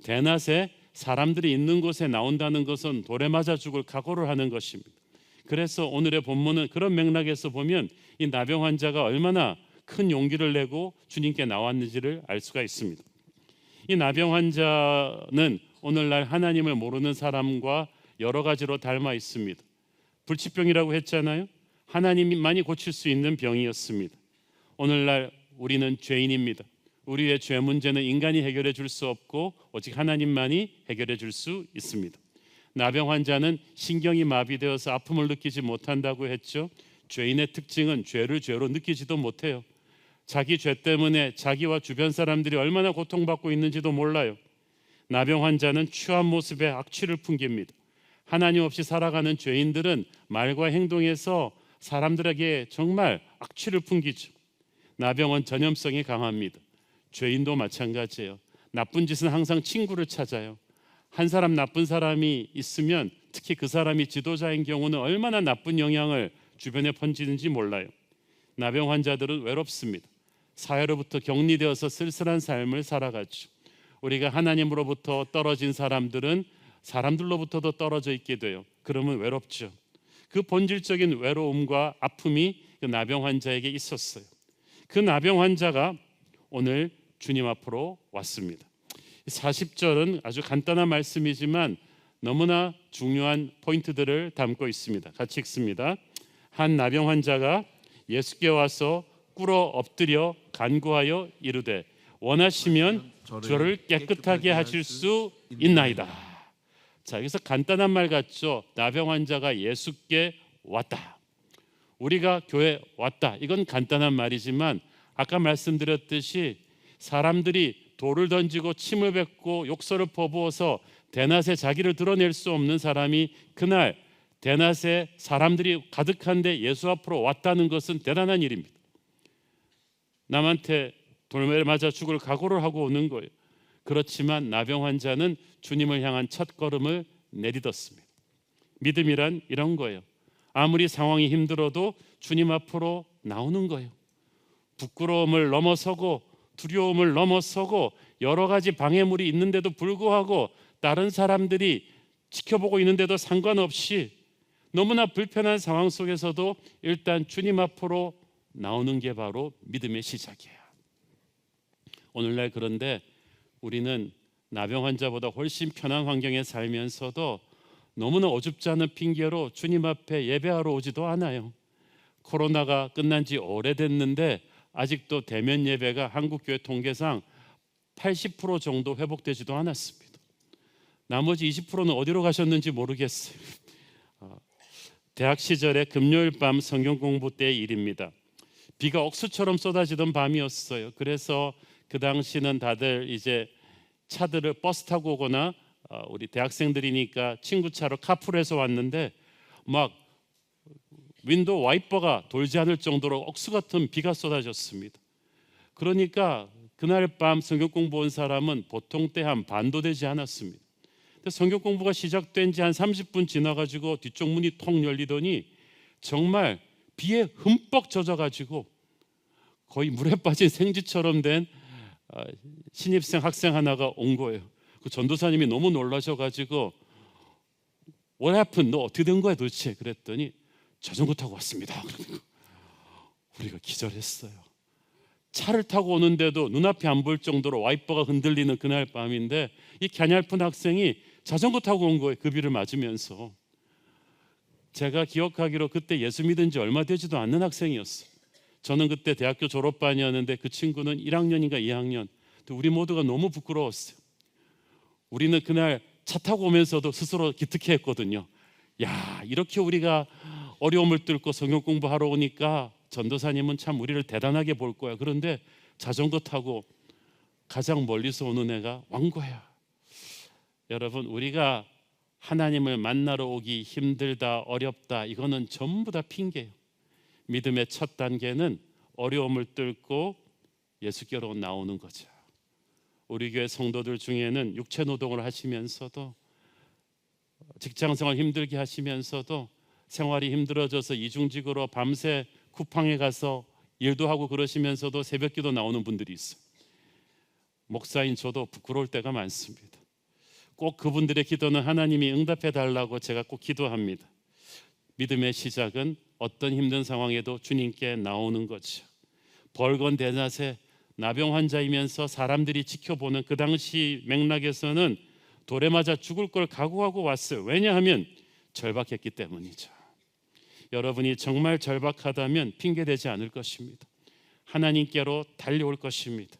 대낮에 사람들이 있는 곳에 나온다는 것은 돌에 맞아 죽을 각오를 하는 것입니다. 그래서 오늘의 본문은 그런 맥락에서 보면 이 나병 환자가 얼마나 큰 용기를 내고 주님께 나왔는지를 알 수가 있습니다. 이 나병 환자는 오늘날 하나님을 모르는 사람과 여러 가지로 닮아 있습니다. 불치병이라고 했잖아요. 하나님만이 고칠 수 있는 병이었습니다. 오늘날 우리는 죄인입니다. 우리의 죄 문제는 인간이 해결해 줄 수 없고 오직 하나님만이 해결해 줄 수 있습니다. 나병 환자는 신경이 마비되어서 아픔을 느끼지 못한다고 했죠. 죄인의 특징은 죄를 죄로 느끼지도 못해요. 자기 죄 때문에 자기와 주변 사람들이 얼마나 고통받고 있는지도 몰라요. 나병 환자는 취한 모습에 악취를 풍깁니다. 하나님 없이 살아가는 죄인들은 말과 행동에서 사람들에게 정말 악취를 풍기죠. 나병은 전염성이 강합니다. 죄인도 마찬가지예요. 나쁜 짓은 항상 친구를 찾아요. 한 사람 나쁜 사람이 있으면 특히 그 사람이 지도자인 경우는 얼마나 나쁜 영향을 주변에 번지는지 몰라요. 나병 환자들은 외롭습니다. 사회로부터 격리되어서 쓸쓸한 삶을 살아가죠. 우리가 하나님으로부터 떨어진 사람들은 사람들로부터도 떨어져 있게 돼요. 그러면 외롭죠. 그 본질적인 외로움과 아픔이 그 나병 환자에게 있었어요. 그 나병 환자가 오늘 주님 앞으로 왔습니다. 40절은 아주 간단한 말씀이지만 너무나 중요한 포인트들을 담고 있습니다. 같이 읽습니다. 한 나병 환자가 예수께 와서 꿇어 엎드려 간구하여 이르되 원하시면 저를 깨끗하게 하실 수 있나이다. 자, 여기서 간단한 말 같죠. 나병 환자가 예수께 왔다. 우리가 교회 왔다. 이건 간단한 말이지만 아까 말씀드렸듯이 사람들이 돌을 던지고 침을 뱉고 욕설을 퍼부어서 대낮에 자기를 드러낼 수 없는 사람이 그날 대낮에 사람들이 가득한데 예수 앞으로 왔다는 것은 대단한 일입니다. 남한테 돌을 맞아 죽을 각오를 하고 오는 거예요. 그렇지만 나병 환자는 주님을 향한 첫 걸음을 내딛었습니다. 믿음이란 이런 거예요. 아무리 상황이 힘들어도 주님 앞으로 나오는 거예요. 부끄러움을 넘어서고 두려움을 넘어서고 여러 가지 방해물이 있는데도 불구하고 다른 사람들이 지켜보고 있는데도 상관없이 너무나 불편한 상황 속에서도 일단 주님 앞으로 나오는 게 바로 믿음의 시작이에요. 오늘날 그런데 우리는 나병 환자보다 훨씬 편한 환경에 살면서도 너무나 어줍지 않은 핑계로 주님 앞에 예배하러 오지도 않아요. 코로나가 끝난 지 오래됐는데 아직도 대면 예배가 한국교회 통계상 80% 정도 회복되지도 않았습니다. 나머지 20%는 어디로 가셨는지 모르겠어요. 대학 시절에 금요일 밤 성경 공부 때의 일입니다. 비가 억수처럼 쏟아지던 밤이었어요. 그래서 그 당시는 다들 이제 차들을 버스 타고 오거나 우리 대학생들이니까 친구 차로 카풀해서 왔는데 막 윈도우 와이퍼가 돌지 않을 정도로 억수 같은 비가 쏟아졌습니다. 그러니까 그날 밤 성경 공부 온 사람은 보통 때 한 반도 되지 않았습니다. 근데 성경 공부가 시작된 지 한 30분 지나가지고 뒤쪽 문이 통 열리더니 정말 비에 흠뻑 젖어가지고 거의 물에 빠진 생쥐처럼 된 신입생 학생 하나가 온 거예요. 그 전도사님이 너무 놀라셔가지고 What happened? 너 어떻게 된 거야 도대체? 그랬더니 자전거 타고 왔습니다. 우리가 기절했어요. 차를 타고 오는데도 눈앞이 안 보일 정도로 와이퍼가 흔들리는 그날 밤인데 이 갸냘픈 학생이 자전거 타고 온 거예요. 그 비를 맞으면서. 제가 기억하기로 그때 예수 믿은 지 얼마 되지도 않는 학생이었어요. 저는 그때 대학교 졸업반이었는데 그 친구는 1학년인가 2학년. 우리 모두가 너무 부끄러웠어요. 우리는 그날 차 타고 오면서도 스스로 기특해했거든요. 야, 이렇게 우리가 어려움을 뚫고 성경 공부하러 오니까 전도사님은 참 우리를 대단하게 볼 거야. 그런데 자전거 타고 가장 멀리서 오는 애가 왕 거야. 여러분, 우리가 하나님을 만나러 오기 힘들다, 어렵다, 이거는 전부 다 핑계예요. 믿음의 첫 단계는 어려움을 뚫고 예수께로 나오는 거죠. 우리 교회 성도들 중에는 육체 노동을 하시면서도 직장생활 힘들게 하시면서도 생활이 힘들어져서 이중직으로 밤새 쿠팡에 가서 일도 하고 그러시면서도 새벽기도 나오는 분들이 있어요. 목사인 저도 부끄러울 때가 많습니다. 꼭 그분들의 기도는 하나님이 응답해 달라고 제가 꼭 기도합니다. 믿음의 시작은 어떤 힘든 상황에도 주님께 나오는 거죠. 벌건 대낮에 나병 환자이면서 사람들이 지켜보는 그 당시 맥락에서는 돌에 맞아 죽을 걸 각오하고 왔어요. 왜냐하면 절박했기 때문이죠. 여러분이 정말 절박하다면 핑계대지 않을 것입니다. 하나님께로 달려올 것입니다.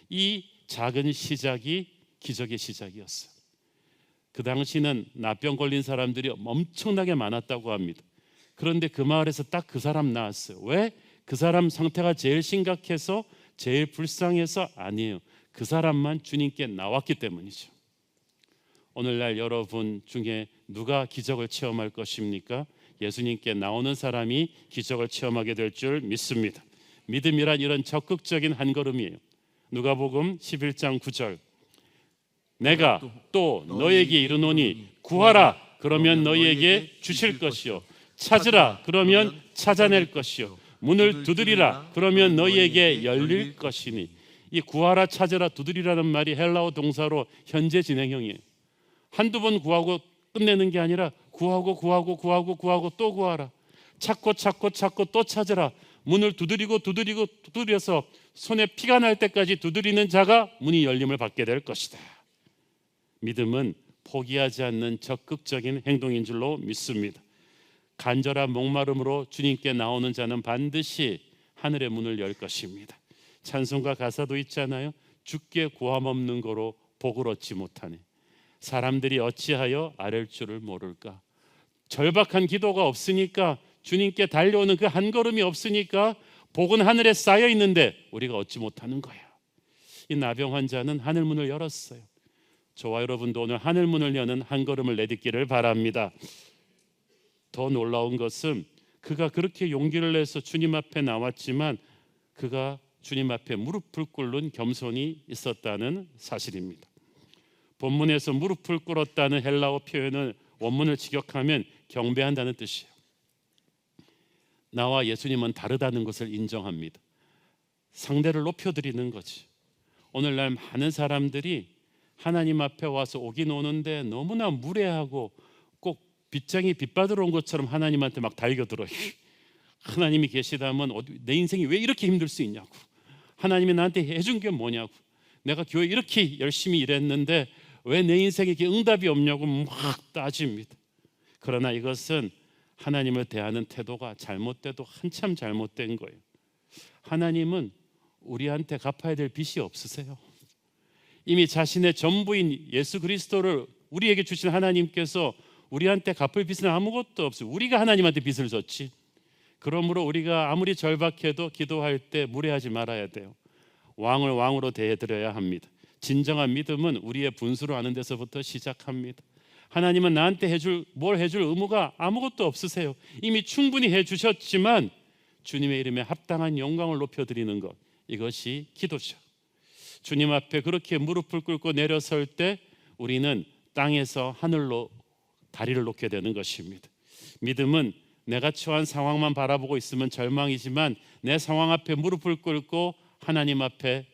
이 작은 시작이 기적의 시작이었어요. 그 당시는 나병 걸린 사람들이 엄청나게 많았다고 합니다. 그런데 그 마을에서 딱 그 사람 나왔어요. 왜? 그 사람 상태가 제일 심각해서 제일 불쌍해서 아니에요. 그 사람만 주님께 나왔기 때문이죠. 오늘날 여러분 중에 누가 기적을 체험할 것입니까? 예수님께 나오는 사람이 기적을 체험하게 될 줄 믿습니다. 믿음이란 이런 적극적인 한 걸음이에요. 누가복음 11장 9절, 내가 또 너에게 이르노니 구하라 그러면 너희에게 주실 것이요, 찾으라 그러면 찾아낼 것이요, 문을 두드리라 그러면 너희에게 열릴 것이니. 이 구하라, 찾으라, 두드리라는 말이 헬라어 동사로 현재 진행형이에요. 한두 번 구하고 끝내는 게 아니라 구하고 또 구하라, 찾고 또 찾으라, 문을 두드려서 손에 피가 날 때까지 두드리는 자가 문이 열림을 받게 될 것이다. 믿음은 포기하지 않는 적극적인 행동인 줄로 믿습니다. 간절한 목마름으로 주님께 나오는 자는 반드시 하늘의 문을 열 것입니다. 찬송가 가사도 있잖아요. 주께 구함없는 거로 복을 얻지 못하네. 사람들이 어찌하여 아랠 줄을 모를까. 절박한 기도가 없으니까, 주님께 달려오는 그 한 걸음이 없으니까 복은 하늘에 쌓여 있는데 우리가 얻지 못하는 거야. 이 나병 환자는 하늘 문을 열었어요. 저와 여러분도 오늘 하늘 문을 여는 한 걸음을 내딛기를 바랍니다. 더 놀라운 것은 그가 그렇게 용기를 내서 주님 앞에 나왔지만 그가 주님 앞에 무릎을 꿇는 겸손이 있었다는 사실입니다. 본문에서 무릎을 꿇었다는 헬라어 표현을 원문을 직역하면 경배한다는 뜻이에요. 나와 예수님은 다르다는 것을 인정합니다. 상대를 높여드리는 거지. 오늘날 많은 사람들이 하나님 앞에 와서 오긴 오는데 너무나 무례하고 꼭 빗장이 빗받으러 온 것처럼 하나님한테 막 달겨들어요. 하나님이 계시다면 내 인생이 왜 이렇게 힘들 수 있냐고, 하나님이 나한테 해준 게 뭐냐고, 내가 교회 이렇게 열심히 일했는데 왜 내 인생에 응답이 없냐고 막 따집니다. 그러나 이것은 하나님을 대하는 태도가 잘못돼도 한참 잘못된 거예요. 하나님은 우리한테 갚아야 될 빚이 없으세요. 이미 자신의 전부인 예수 그리스도를 우리에게 주신 하나님께서 우리한테 갚을 빚은 아무것도 없어요. 우리가 하나님한테 빚을 졌지. 그러므로 우리가 아무리 절박해도 기도할 때 무례하지 말아야 돼요. 왕을 왕으로 대해드려야 합니다. 진정한 믿음은 우리의 분수를 아는 데서부터 시작합니다. 하나님은 나한테 뭘 해줄 의무가 아무것도 없으세요. 이미 충분히 해주셨지만 주님의 이름에 합당한 영광을 높여드리는 것, 이것이 기도죠. 주님 앞에 그렇게 무릎을 꿇고 내려설 때 우리는 땅에서 하늘로 다리를 놓게 되는 것입니다. 믿음은 내가 처한 상황만 바라보고 있으면 절망이지만 내 상황 앞에 무릎을 꿇고 하나님 앞에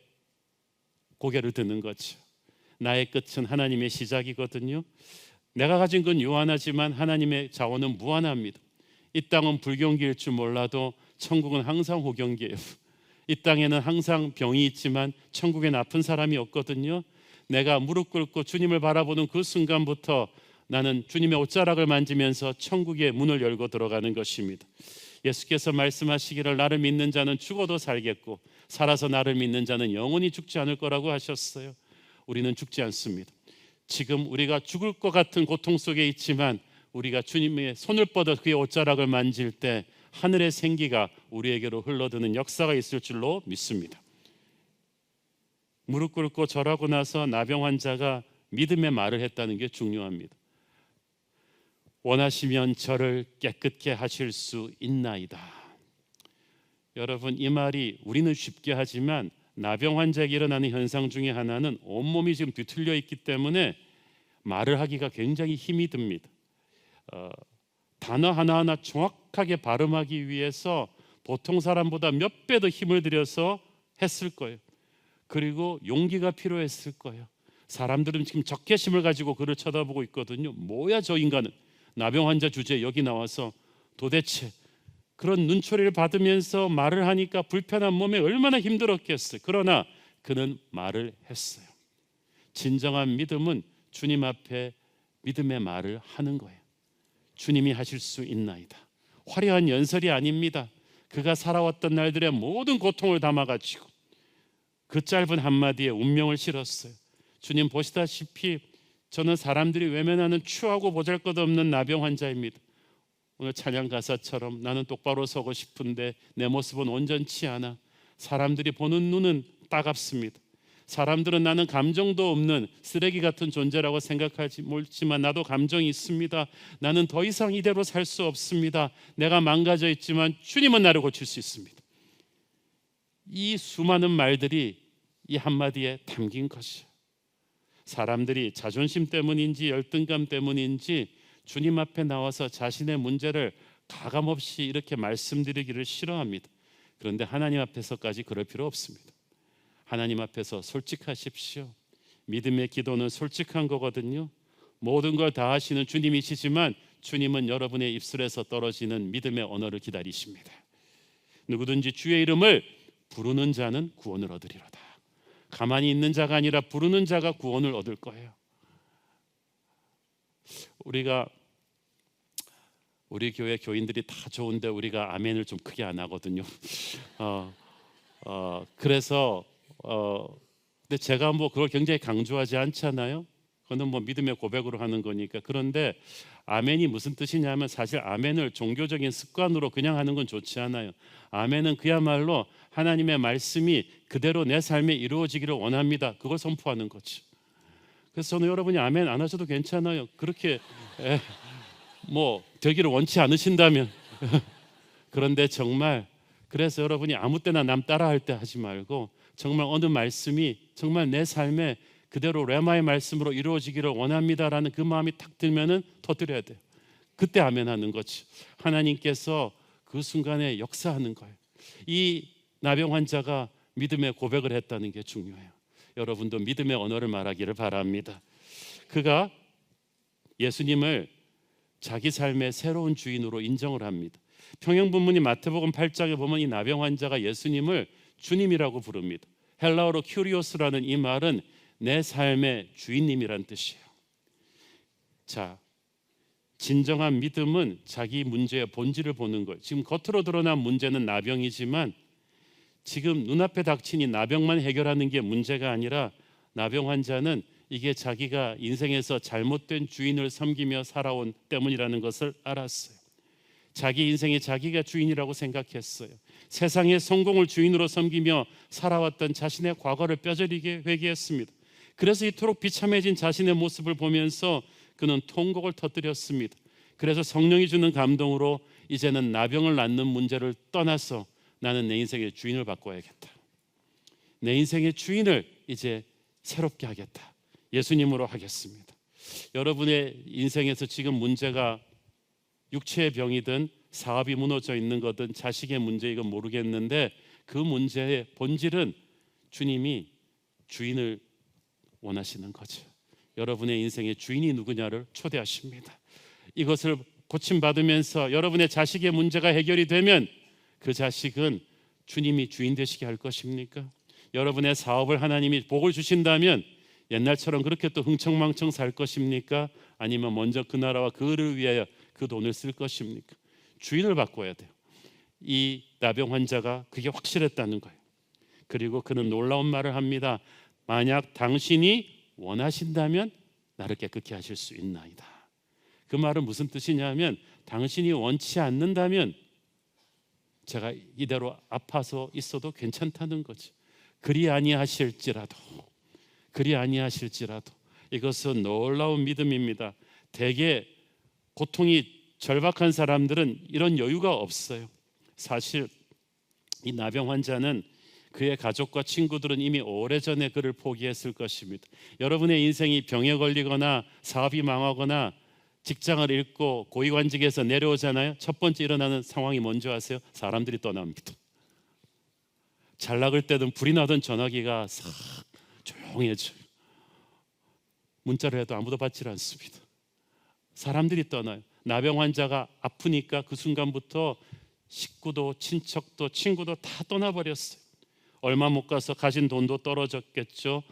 고개를 드는 거죠. 나의 끝은 하나님의 시작이거든요. 내가 가진 건 유한하지만 하나님의 자원은 무한합니다. 이 땅은 불경기일 줄 몰라도 천국은 항상 호경기예요. 이 땅에는 항상 병이 있지만 천국엔 아픈 사람이 없거든요. 내가 무릎 꿇고 주님을 바라보는 그 순간부터 나는 주님의 옷자락을 만지면서 천국의 문을 열고 들어가는 것입니다. 예수께서 말씀하시기를 나를 믿는 자는 죽어도 살겠고 살아서 나를 믿는 자는 영원히 죽지 않을 거라고 하셨어요. 우리는 죽지 않습니다. 지금 우리가 죽을 것 같은 고통 속에 있지만 우리가 주님의 손을 뻗어 그의 옷자락을 만질 때 하늘의 생기가 우리에게로 흘러드는 역사가 있을 줄로 믿습니다. 무릎 꿇고 절하고 나서 나병 환자가 믿음의 말을 했다는 게 중요합니다. 원하시면 저를 깨끗게 하실 수 있나이다. 여러분, 이 말이 우리는 쉽게 하지만 나병 환자에게 일어나는 현상 중에 하나는 온몸이 지금 뒤틀려 있기 때문에 말을 하기가 굉장히 힘이 듭니다. 단어 하나하나 정확하게 발음하기 위해서 보통 사람보다 몇 배 더 힘을 들여서 했을 거예요. 그리고 용기가 필요했을 거예요. 사람들은 지금 적개심을 가지고 그를 쳐다보고 있거든요. 뭐야 저 인간은, 나병 환자 주제에 여기 나와서 도대체, 그런 눈초리를 받으면서 말을 하니까 불편한 몸에 얼마나 힘들었겠어요. 그러나 그는 말을 했어요. 진정한 믿음은 주님 앞에 믿음의 말을 하는 거예요. 주님이 하실 수 있나이다. 화려한 연설이 아닙니다. 그가 살아왔던 날들의 모든 고통을 담아가지고 그 짧은 한마디에 운명을 실었어요. 주님 보시다시피 저는 사람들이 외면하는 추하고 보잘것없는 나병 환자입니다. 오늘 찬양 가사처럼 나는 똑바로 서고 싶은데 내 모습은 온전치 않아. 사람들이 보는 눈은 따갑습니다. 사람들은 나는 감정도 없는 쓰레기 같은 존재라고 생각할지 모르지만 나도 감정이 있습니다. 나는 더 이상 이대로 살 수 없습니다. 내가 망가져 있지만 주님은 나를 고칠 수 있습니다. 이 수많은 말들이 이 한마디에 담긴 것이에요. 사람들이 자존심 때문인지 열등감 때문인지 주님 앞에 나와서 자신의 문제를 가감없이 이렇게 말씀드리기를 싫어합니다. 그런데 하나님 앞에서까지 그럴 필요 없습니다. 하나님 앞에서 솔직하십시오. 믿음의 기도는 솔직한 거거든요. 모든 걸 다 하시는 주님이시지만 주님은 여러분의 입술에서 떨어지는 믿음의 언어를 기다리십니다. 누구든지 주의 이름을 부르는 자는 구원을 얻으리로다. 가만히 있는 자가 아니라 부르는 자가 구원을 얻을 거예요. 우리 교회 교인들이 다 좋은데 우리가 아멘을 좀 크게 안 하거든요. 그래서 근데 제가 뭐 그걸 굉장히 강조하지 않잖아요. 그거는 뭐 믿음의 고백으로 하는 거니까. 그런데 아멘이 무슨 뜻이냐면 사실 아멘을 종교적인 습관으로 그냥 하는 건 좋지 않아요. 아멘은 그야말로 하나님의 말씀이 그대로 내 삶에 이루어지기를 원합니다. 그걸 선포하는 거죠. 그래서 저는 여러분이 아멘 안 하셔도 괜찮아요. 그렇게 뭐 되기를 원치 않으신다면 그런데 정말 그래서 여러분이 아무 때나 남 따라할 때 하지 말고 정말 어느 말씀이 정말 내 삶에 그대로 레마의 말씀으로 이루어지기를 원합니다라는 그 마음이 탁 들면은 터뜨려야 돼요. 그때 아멘 하는 거지. 하나님께서 그 순간에 역사하는 거예요. 이 나병 환자가 믿음의 고백을 했다는 게 중요해요. 여러분도 믿음의 언어를 말하기를 바랍니다. 그가 예수님을 자기 삶의 새로운 주인으로 인정을 합니다. 평행본문이 마태복음 8장에 보면 이 나병 환자가 예수님을 주님이라고 부릅니다. 헬라어로 큐리오스라는 이 말은 내 삶의 주인님이란 뜻이에요. 자, 진정한 믿음은 자기 문제의 본질을 보는 거예요. 지금 겉으로 드러난 문제는 나병이지만 지금 눈앞에 닥친 이 나병만 해결하는 게 문제가 아니라 나병 환자는 이게 자기가 인생에서 잘못된 주인을 섬기며 살아온 때문이라는 것을 알았어요. 자기 인생에 자기가 주인이라고 생각했어요. 세상의 성공을 주인으로 섬기며 살아왔던 자신의 과거를 뼈저리게 회개했습니다. 그래서 이토록 비참해진 자신의 모습을 보면서 그는 통곡을 터뜨렸습니다. 그래서 성령이 주는 감동으로 이제는 나병을 낫는 문제를 떠나서 나는 내 인생의 주인을 바꿔야겠다. 내 인생의 주인을 이제 새롭게 하겠다. 예수님으로 하겠습니다. 여러분의 인생에서 지금 문제가 육체의 병이든 사업이 무너져 있는 거든 자식의 문제이건 모르겠는데 그 문제의 본질은 주님이 주인을 원하시는 거죠. 여러분의 인생의 주인이 누구냐를 초대하십니다. 이것을 고침받으면서 여러분의 자식의 문제가 해결이 되면 그 자식은 주님이 주인 되시게 할 것입니까? 여러분의 사업을 하나님이 복을 주신다면 옛날처럼 그렇게 또 흥청망청 살 것입니까? 아니면 먼저 그 나라와 그를 위하여 그 돈을 쓸 것입니까? 주인을 바꿔야 돼요. 이 나병 환자가 그게 확실했다는 거예요. 그리고 그는 놀라운 말을 합니다. 만약 당신이 원하신다면 나를 깨끗게 하실 수 있나이다. 그 말은 무슨 뜻이냐면 당신이 원치 않는다면 제가 이대로 아파서 있어도 괜찮다는 거죠. 그리 아니하실지라도 이것은 놀라운 믿음입니다. 대개 고통이 절박한 사람들은 이런 여유가 없어요. 사실 이 나병 환자는 그의 가족과 친구들은 이미 오래전에 그를 포기했을 것입니다. 여러분의 인생이 병에 걸리거나 사업이 망하거나 직장을 잃고 고위관직에서 내려오잖아요. 첫 번째 일어나는 상황이 뭔지 아세요? 사람들이 떠납니다. 잘 나갈 때든 불이 나던 전화기가 싹 조용해져요. 문자를 해도 아무도 받질 않습니다. 사람들이 떠나요. 나병 환자가 아프니까 그 순간부터 식구도 친척도 친구도 다 떠나버렸어요. 얼마 못 가서 가진 돈도 떨어졌겠죠.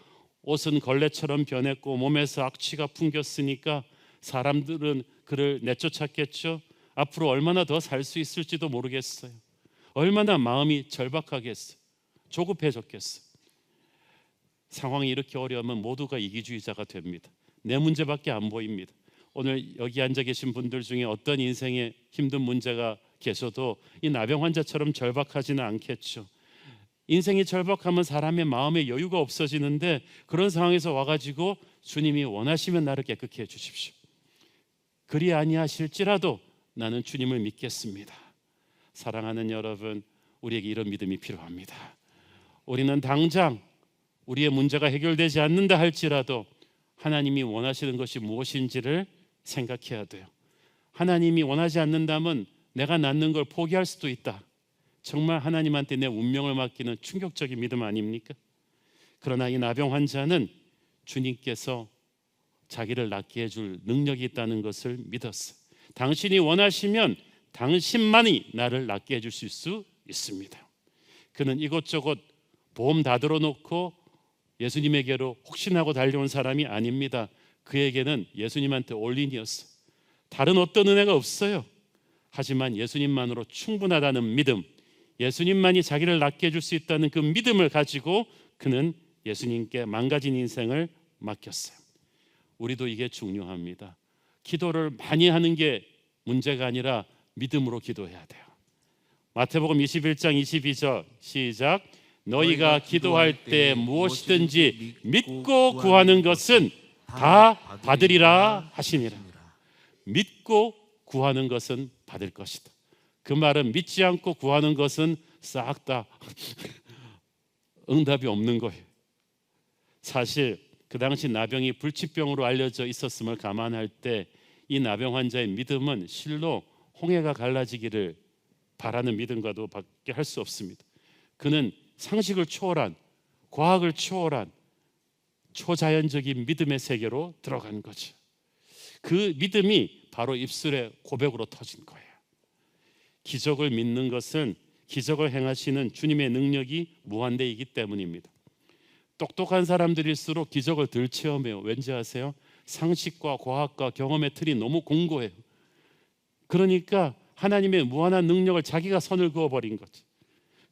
옷은 걸레처럼 변했고 몸에서 악취가 풍겼으니까 사람들은 그를 내쫓았겠죠. 앞으로 얼마나 더 살 수 있을지도 모르겠어요. 얼마나 마음이 절박하겠어요. 조급해졌겠어요. 상황이 이렇게 어려우면 모두가 이기주의자가 됩니다. 내 문제밖에 안 보입니다. 오늘 여기 앉아 계신 분들 중에 어떤 인생에 힘든 문제가 계셔도 이 나병 환자처럼 절박하지는 않겠죠. 인생이 절박하면 사람의 마음에 여유가 없어지는데 그런 상황에서 와가지고 주님이 원하시면 나를 깨끗게 해주십시오. 그리 아니하실지라도 나는 주님을 믿겠습니다. 사랑하는 여러분, 우리에게 이런 믿음이 필요합니다. 우리는 당장 우리의 문제가 해결되지 않는다 할지라도 하나님이 원하시는 것이 무엇인지를 생각해야 돼요. 하나님이 원하지 않는다면 내가 낳는 걸 포기할 수도 있다. 정말 하나님한테 내 운명을 맡기는 충격적인 믿음 아닙니까? 그러나 이 나병 환자는 주님께서 자기를 낫게 해줄 능력이 있다는 것을 믿었어요. 당신이 원하시면 당신만이 나를 낫게 해줄 수 있습니다. 그는 이것저것 보험 다 들어놓고 예수님에게로 혹시나고 달려온 사람이 아닙니다. 그에게는 예수님한테 올인이었어요. 다른 어떤 은혜가 없어요. 하지만 예수님만으로 충분하다는 믿음, 예수님만이 자기를 낫게 해줄 수 있다는 그 믿음을 가지고 그는 예수님께 망가진 인생을 맡겼어요. 우리도 이게 중요합니다. 기도를 많이 하는 게 문제가 아니라 믿음으로 기도해야 돼요. 마태복음 21장 22절 시작. 너희가 기도할 때 무엇이든지 믿고 구하는 것은 다 받으리라 하시니라. 믿고 구하는 것은 받을 것이다. 그 말은 믿지 않고 구하는 것은 싹 다 응답이 없는 거예요. 사실 그 당시 나병이 불치병으로 알려져 있었음을 감안할 때 이 나병 환자의 믿음은 실로 홍해가 갈라지기를 바라는 믿음과도 밖에 할 수 없습니다. 그는 상식을 초월한, 과학을 초월한 초자연적인 믿음의 세계로 들어간 거죠. 그 믿음이 바로 입술의 고백으로 터진 거예요. 기적을 믿는 것은 기적을 행하시는 주님의 능력이 무한대이기 때문입니다. 똑똑한 사람들일수록 기적을 덜 체험해요. 왠지 아세요? 상식과 과학과 경험의 틀이 너무 공고해요. 그러니까 하나님의 무한한 능력을 자기가 선을 그어버린 거죠.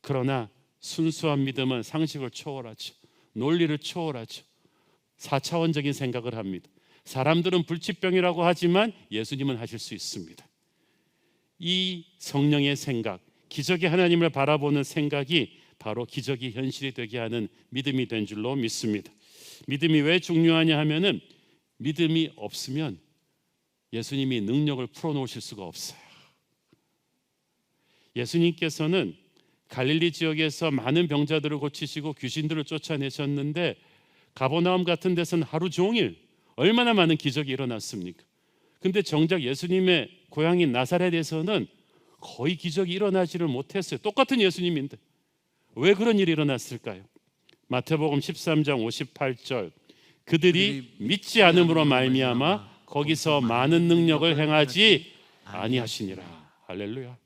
그러나 순수한 믿음은 상식을 초월하죠. 논리를 초월하죠. 4차원적인 생각을 합니다. 사람들은 불치병이라고 하지만 예수님은 하실 수 있습니다. 이 성령의 생각, 기적의 하나님을 바라보는 생각이 바로 기적이 현실이 되게 하는 믿음이 된 줄로 믿습니다. 믿음이 왜 중요하냐 하면은 믿음이 없으면 예수님이 능력을 풀어놓으실 수가 없어요. 예수님께서는 갈릴리 지역에서 많은 병자들을 고치시고 귀신들을 쫓아내셨는데 가버나움 같은 데서는 하루 종일 얼마나 많은 기적이 일어났습니까? 근데 정작 예수님의 고향인 나사렛에서는 거의 기적이 일어나지를 못했어요. 똑같은 예수님인데 왜 그런 일이 일어났을까요? 마태복음 13장 58절 그들이 믿지 않음으로 말미암아 거기서 많은 능력을 행하지 아니하시니라. 할렐루야.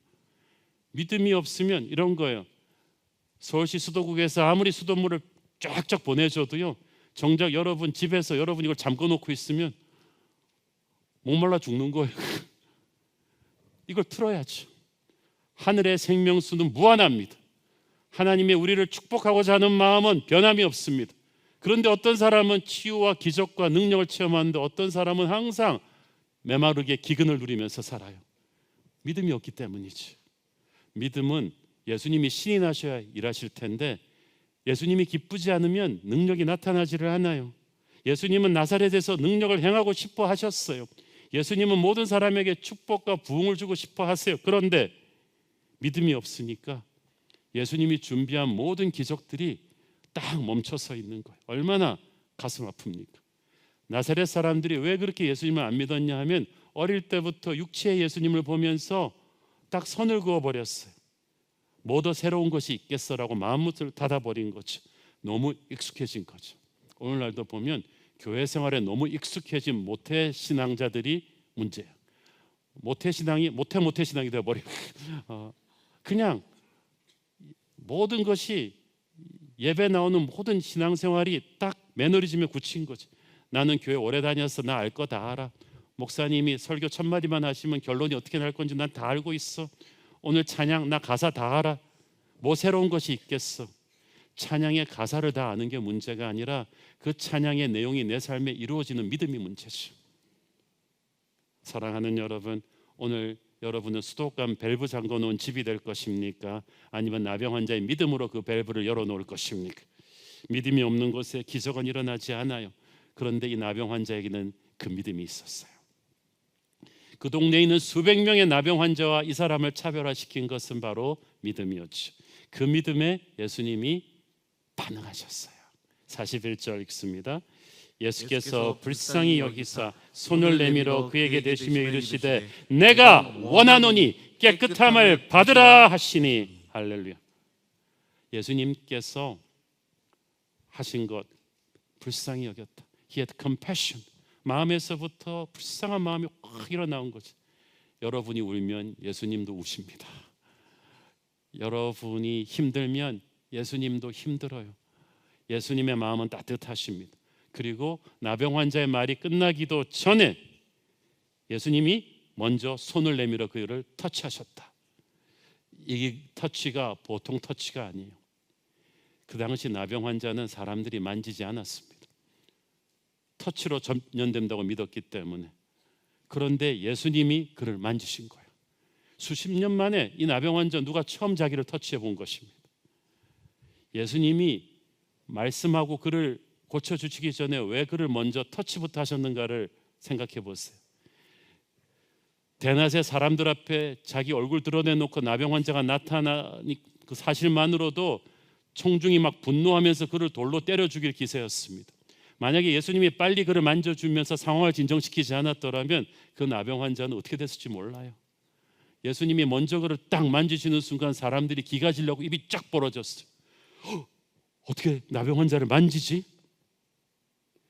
믿음이 없으면 이런 거예요. 서울시 수도국에서 아무리 수돗물을 쫙쫙 보내줘도요, 정작 여러분 집에서 여러분 이걸 잠궈놓고 있으면 목말라 죽는 거예요. 이걸 틀어야죠. 하늘의 생명수는 무한합니다. 하나님의 우리를 축복하고자 하는 마음은 변함이 없습니다. 그런데 어떤 사람은 치유와 기적과 능력을 체험하는데 어떤 사람은 항상 메마르게 기근을 누리면서 살아요. 믿음이 없기 때문이지. 믿음은 예수님이 신이 나셔야 일하실 텐데 예수님이 기쁘지 않으면 능력이 나타나지를 않아요. 예수님은 나사렛에서 능력을 행하고 싶어 하셨어요. 예수님은 모든 사람에게 축복과 부흥을 주고 싶어 하세요. 그런데 믿음이 없으니까 예수님이 준비한 모든 기적들이 딱 멈춰서 있는 거예요. 얼마나 가슴 아픕니까? 나사렛 사람들이 왜 그렇게 예수님을 안 믿었냐 하면 어릴 때부터 육체의 예수님을 보면서 딱 선을 그어버렸어요. 뭐 더 새로운 것이 있겠어라고 마음을 닫아버린 거죠. 너무 익숙해진 거죠. 오늘날도 보면 교회 생활에 너무 익숙해진 모태 신앙자들이 문제예요. 모태 신앙이 되어버리고 그냥 모든 것이 예배 나오는 모든 신앙생활이 딱 매너리즘에 굳힌 거지. 나는 교회 오래 다녀서 나 알 거 다 알아. 목사님이 설교 1000마디만 하시면 결론이 어떻게 날 건지 난 다 알고 있어. 오늘 찬양 나 가사 다 알아. 뭐 새로운 것이 있겠어. 찬양의 가사를 다 아는 게 문제가 아니라 그 찬양의 내용이 내 삶에 이루어지는 믿음이 문제죠. 사랑하는 여러분, 오늘 여러분은 수도관 밸브 잠궈 놓은 집이 될 것입니까? 아니면 나병 환자의 믿음으로 그 밸브를 열어 놓을 것입니까? 믿음이 없는 곳에 기적은 일어나지 않아요. 그런데 이 나병 환자에게는 그 믿음이 있었어요. 그 동네에 있는 수백 명의 나병 환자와 이 사람을 차별화시킨 것은 바로 믿음이었죠. 그 믿음에 예수님이 반응하셨어요. 41절 읽습니다. 예수께서 불쌍히 여기사 손을 내밀어 그에게 대시며 이르시되 내가 원하노니 깨끗함을 받으라 하시니. 할렐루야. 예수님께서 하신 것 불쌍히 여겼다. He had compassion. 마음에서부터 불쌍한 마음이 확 일어나온 거지. 여러분이 울면 예수님도 우십니다. 여러분이 힘들면 예수님도 힘들어요. 예수님의 마음은 따뜻하십니다. 그리고 나병 환자의 말이 끝나기도 전에 예수님이 먼저 손을 내밀어 그를 터치하셨다. 이 터치가 보통 터치가 아니에요. 그 당시 나병 환자는 사람들이 만지지 않았습니다. 터치로 전염된다고 믿었기 때문에. 그런데 예수님이 그를 만지신 거예요. 수십 년 만에 이 나병 환자 누가 처음 자기를 터치해 본 것입니다. 예수님이 말씀하고 그를 고쳐주시기 전에 왜 그를 먼저 터치부터 하셨는가를 생각해 보세요. 대낮에 사람들 앞에 자기 얼굴 드러내놓고 나병 환자가 나타나니 그 사실만으로도 청중이 막 분노하면서 그를 돌로 때려 죽일 기세였습니다. 만약에 예수님이 빨리 그를 만져주면서 상황을 진정시키지 않았더라면 그 나병 환자는 어떻게 됐을지 몰라요. 예수님이 먼저 그를 딱 만지시는 순간 사람들이 기가 질려고 입이 쫙 벌어졌어요. 어떻게 나병 환자를 만지지?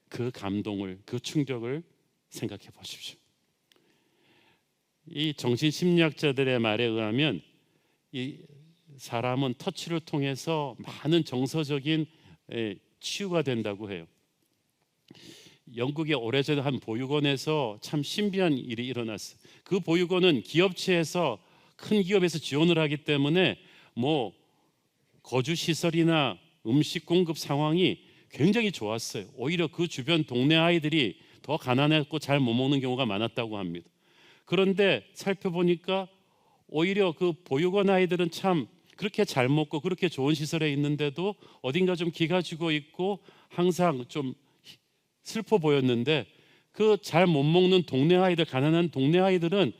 그 감동을, 그 충격을 생각해 보십시오. 이 정신심리학자들의 말에 의하면 이 사람은 터치를 통해서 많은 정서적인 치유가 된다고 해요. 영국의 오래전에 한 보육원에서 참 신비한 일이 일어났어요. 그 보육원은 기업체에서 큰 기업에서 지원을 하기 때문에 뭐 거주 시설이나 음식 공급 상황이 굉장히 좋았어요. 오히려 그 주변 동네 아이들이 더 가난했고 잘 못 먹는 경우가 많았다고 합니다. 그런데 살펴보니까 오히려 그 보육원 아이들은 참 그렇게 잘 먹고 그렇게 좋은 시설에 있는데도 어딘가 좀 기가 지고 있고 항상 좀 슬퍼 보였는데 그 잘 못 먹는 동네 아이들, 가난한 동네 아이들은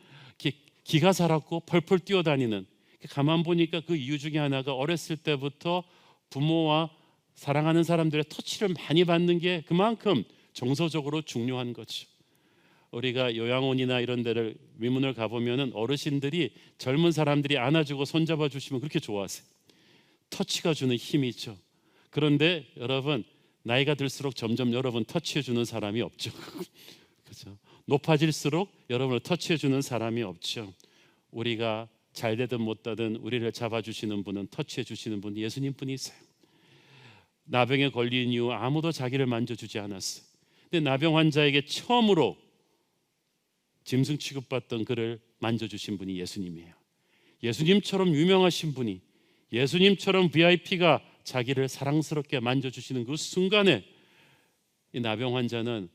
기가 살았고 펄펄 뛰어다니는. 가만 보니까 그 이유 중에 하나가 어렸을 때부터 부모와 사랑하는 사람들의 터치를 많이 받는 게 그만큼 정서적으로 중요한 거죠. 우리가 요양원이나 이런 데를 위문을 가보면은 어르신들이 젊은 사람들이 안아주고 손잡아 주시면 그렇게 좋아하세요. 터치가 주는 힘이 있죠. 그런데 여러분 나이가 들수록 점점 여러분 터치해 주는 사람이 없죠. 그렇죠? 높아질수록 여러분을 터치해 주는 사람이 없죠. 우리가 잘 되든 못 되든 우리를 잡아주시는 분은, 터치해 주시는 분은 예수님뿐이세요. 나병에 걸린 이후 아무도 자기를 만져주지 않았어요. 근데 나병 환자에게 처음으로 짐승 취급받던 그를 만져주신 분이 예수님이에요. 예수님처럼 유명하신 분이, 예수님처럼 VIP가 자기를 사랑스럽게 만져주시는 그 순간에 이 나병 환자는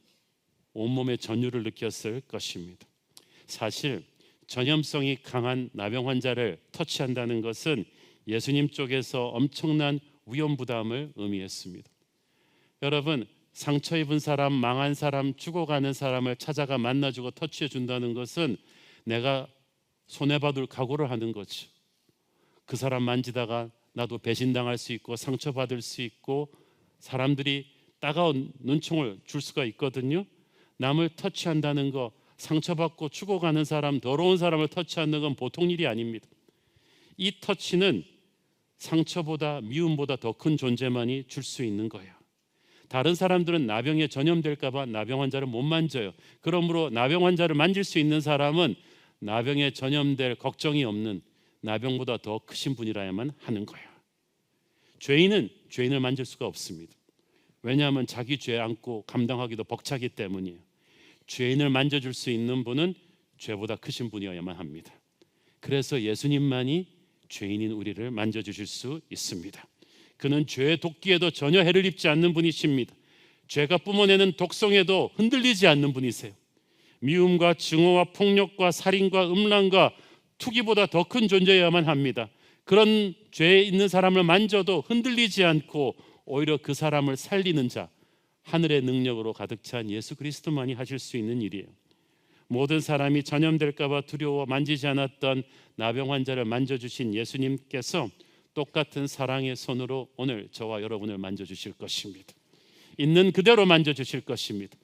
온몸에 전율을 느꼈을 것입니다. 사실 전염성이 강한 나병 환자를 터치한다는 것은 예수님 쪽에서 엄청난 위험 부담을 의미했습니다. 여러분, 상처 입은 사람, 망한 사람, 죽어가는 사람을 찾아가 만나주고 터치해 준다는 것은 내가 손해받을 각오를 하는 거죠. 그 사람 만지다가 나도 배신당할 수 있고 상처받을 수 있고 사람들이 따가운 눈총을 줄 수가 있거든요. 남을 터치한다는 거, 상처받고 죽어가는 사람, 더러운 사람을 터치하는 건 보통 일이 아닙니다. 이 터치는 상처보다 미움보다 더 큰 존재만이 줄 수 있는 거예요. 다른 사람들은 나병에 전염될까 봐 나병 환자를 못 만져요. 그러므로 나병 환자를 만질 수 있는 사람은 나병에 전염될 걱정이 없는, 나병보다 더 크신 분이라야만 하는 거예요. 죄인은 죄인을 만질 수가 없습니다. 왜냐하면 자기 죄 안고 감당하기도 벅차기 때문이에요. 죄인을 만져줄 수 있는 분은 죄보다 크신 분이어야만 합니다. 그래서 예수님만이 죄인인 우리를 만져주실 수 있습니다. 그는 죄의 도끼에도 전혀 해를 입지 않는 분이십니다. 죄가 뿜어내는 독성에도 흔들리지 않는 분이세요. 미움과 증오와 폭력과 살인과 음란과 투기보다 더 큰 존재여야만 합니다. 그런 죄에 있는 사람을 만져도 흔들리지 않고 오히려 그 사람을 살리는 자, 하늘의 능력으로 가득 찬 예수 그리스도만이 하실 수 있는 일이에요. 모든 사람이 전염될까 봐 두려워 만지지 않았던 나병 환자를 만져주신 예수님께서 똑같은 사랑의 손으로 오늘 저와 여러분을 만져주실 것입니다. 있는 그대로 만져주실 것입니다.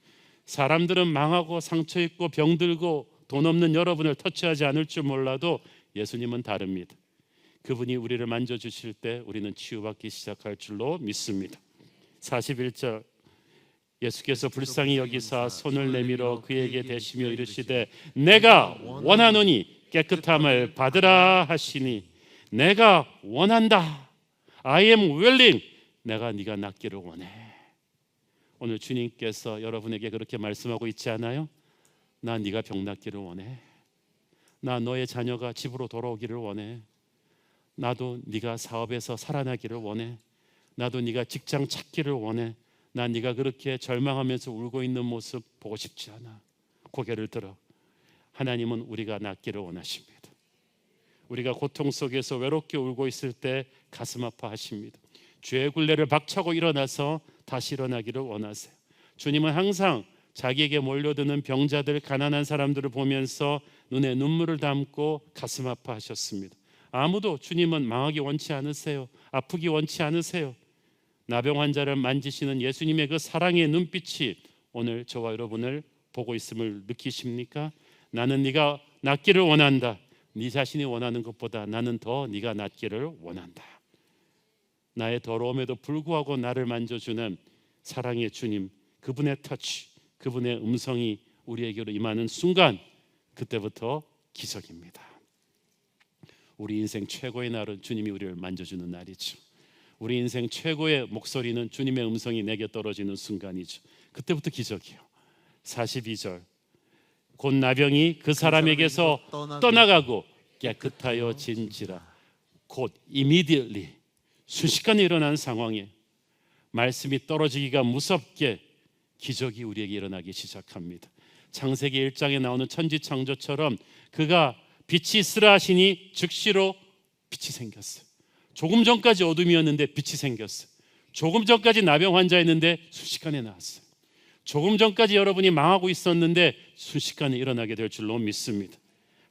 사람들은 망하고 상처 있고 병들고 돈 없는 여러분을 터치하지 않을 줄 몰라도 예수님은 다릅니다. 그분이 우리를 만져주실 때 우리는 치유받기 시작할 줄로 믿습니다. 41절, 예수께서 불쌍히 여기사 손을 내밀어 그에게 대시며 이르시되 내가 원하노니 깨끗함을 받으라 하시니, 내가 원한다, I am willing, 내가 네가 낫기를 원해. 오늘 주님께서 여러분에게 그렇게 말씀하고 있지 않아요? 나 네가 병 낫기를 원해. 나 너의 자녀가 집으로 돌아오기를 원해. 나도 네가 사업에서 살아나기를 원해. 나도 네가 직장 찾기를 원해. 난 네가 그렇게 절망하면서 울고 있는 모습 보고 싶지 않아. 고개를 들어. 하나님은 우리가 낫기를 원하십니다. 우리가 고통 속에서 외롭게 울고 있을 때 가슴 아파하십니다. 죄의 굴레를 박차고 일어나서 다시 일어나기를 원하세요. 주님은 항상 자기에게 몰려드는 병자들, 가난한 사람들을 보면서 눈에 눈물을 담고 가슴 아파하셨습니다. 아무도 주님은 망하기 원치 않으세요. 아프기 원치 않으세요. 나병 환자를 만지시는 예수님의 그 사랑의 눈빛이 오늘 저와 여러분을 보고 있음을 느끼십니까? 나는 네가 낫기를 원한다. 네 자신이 원하는 것보다 나는 더 네가 낫기를 원한다. 나의 더러움에도 불구하고 나를 만져주는 사랑의 주님, 그분의 터치, 그분의 음성이 우리에게로 임하는 순간, 그때부터 기적입니다. 우리 인생 최고의 날은 주님이 우리를 만져주는 날이죠. 우리 인생 최고의 목소리는 주님의 음성이 내게 떨어지는 순간이죠. 그때부터 기적이에요. 42절, 곧 나병이 그 사람에게서 떠나가고 깨끗하여진지라. 곧 immediately, 순식간에 일어난 상황에 말씀이 떨어지기가 무섭게 기적이 우리에게 일어나기 시작합니다. 창세기 1장에 나오는 천지창조처럼 그가 빛이 있으라 하시니 즉시로 빛이 생겼어요. 조금 전까지 어둠이었는데 빛이 생겼어요. 조금 전까지 나병 환자였는데 순식간에 나왔어요. 조금 전까지 여러분이 망하고 있었는데 순식간에 일어나게 될 줄로 믿습니다.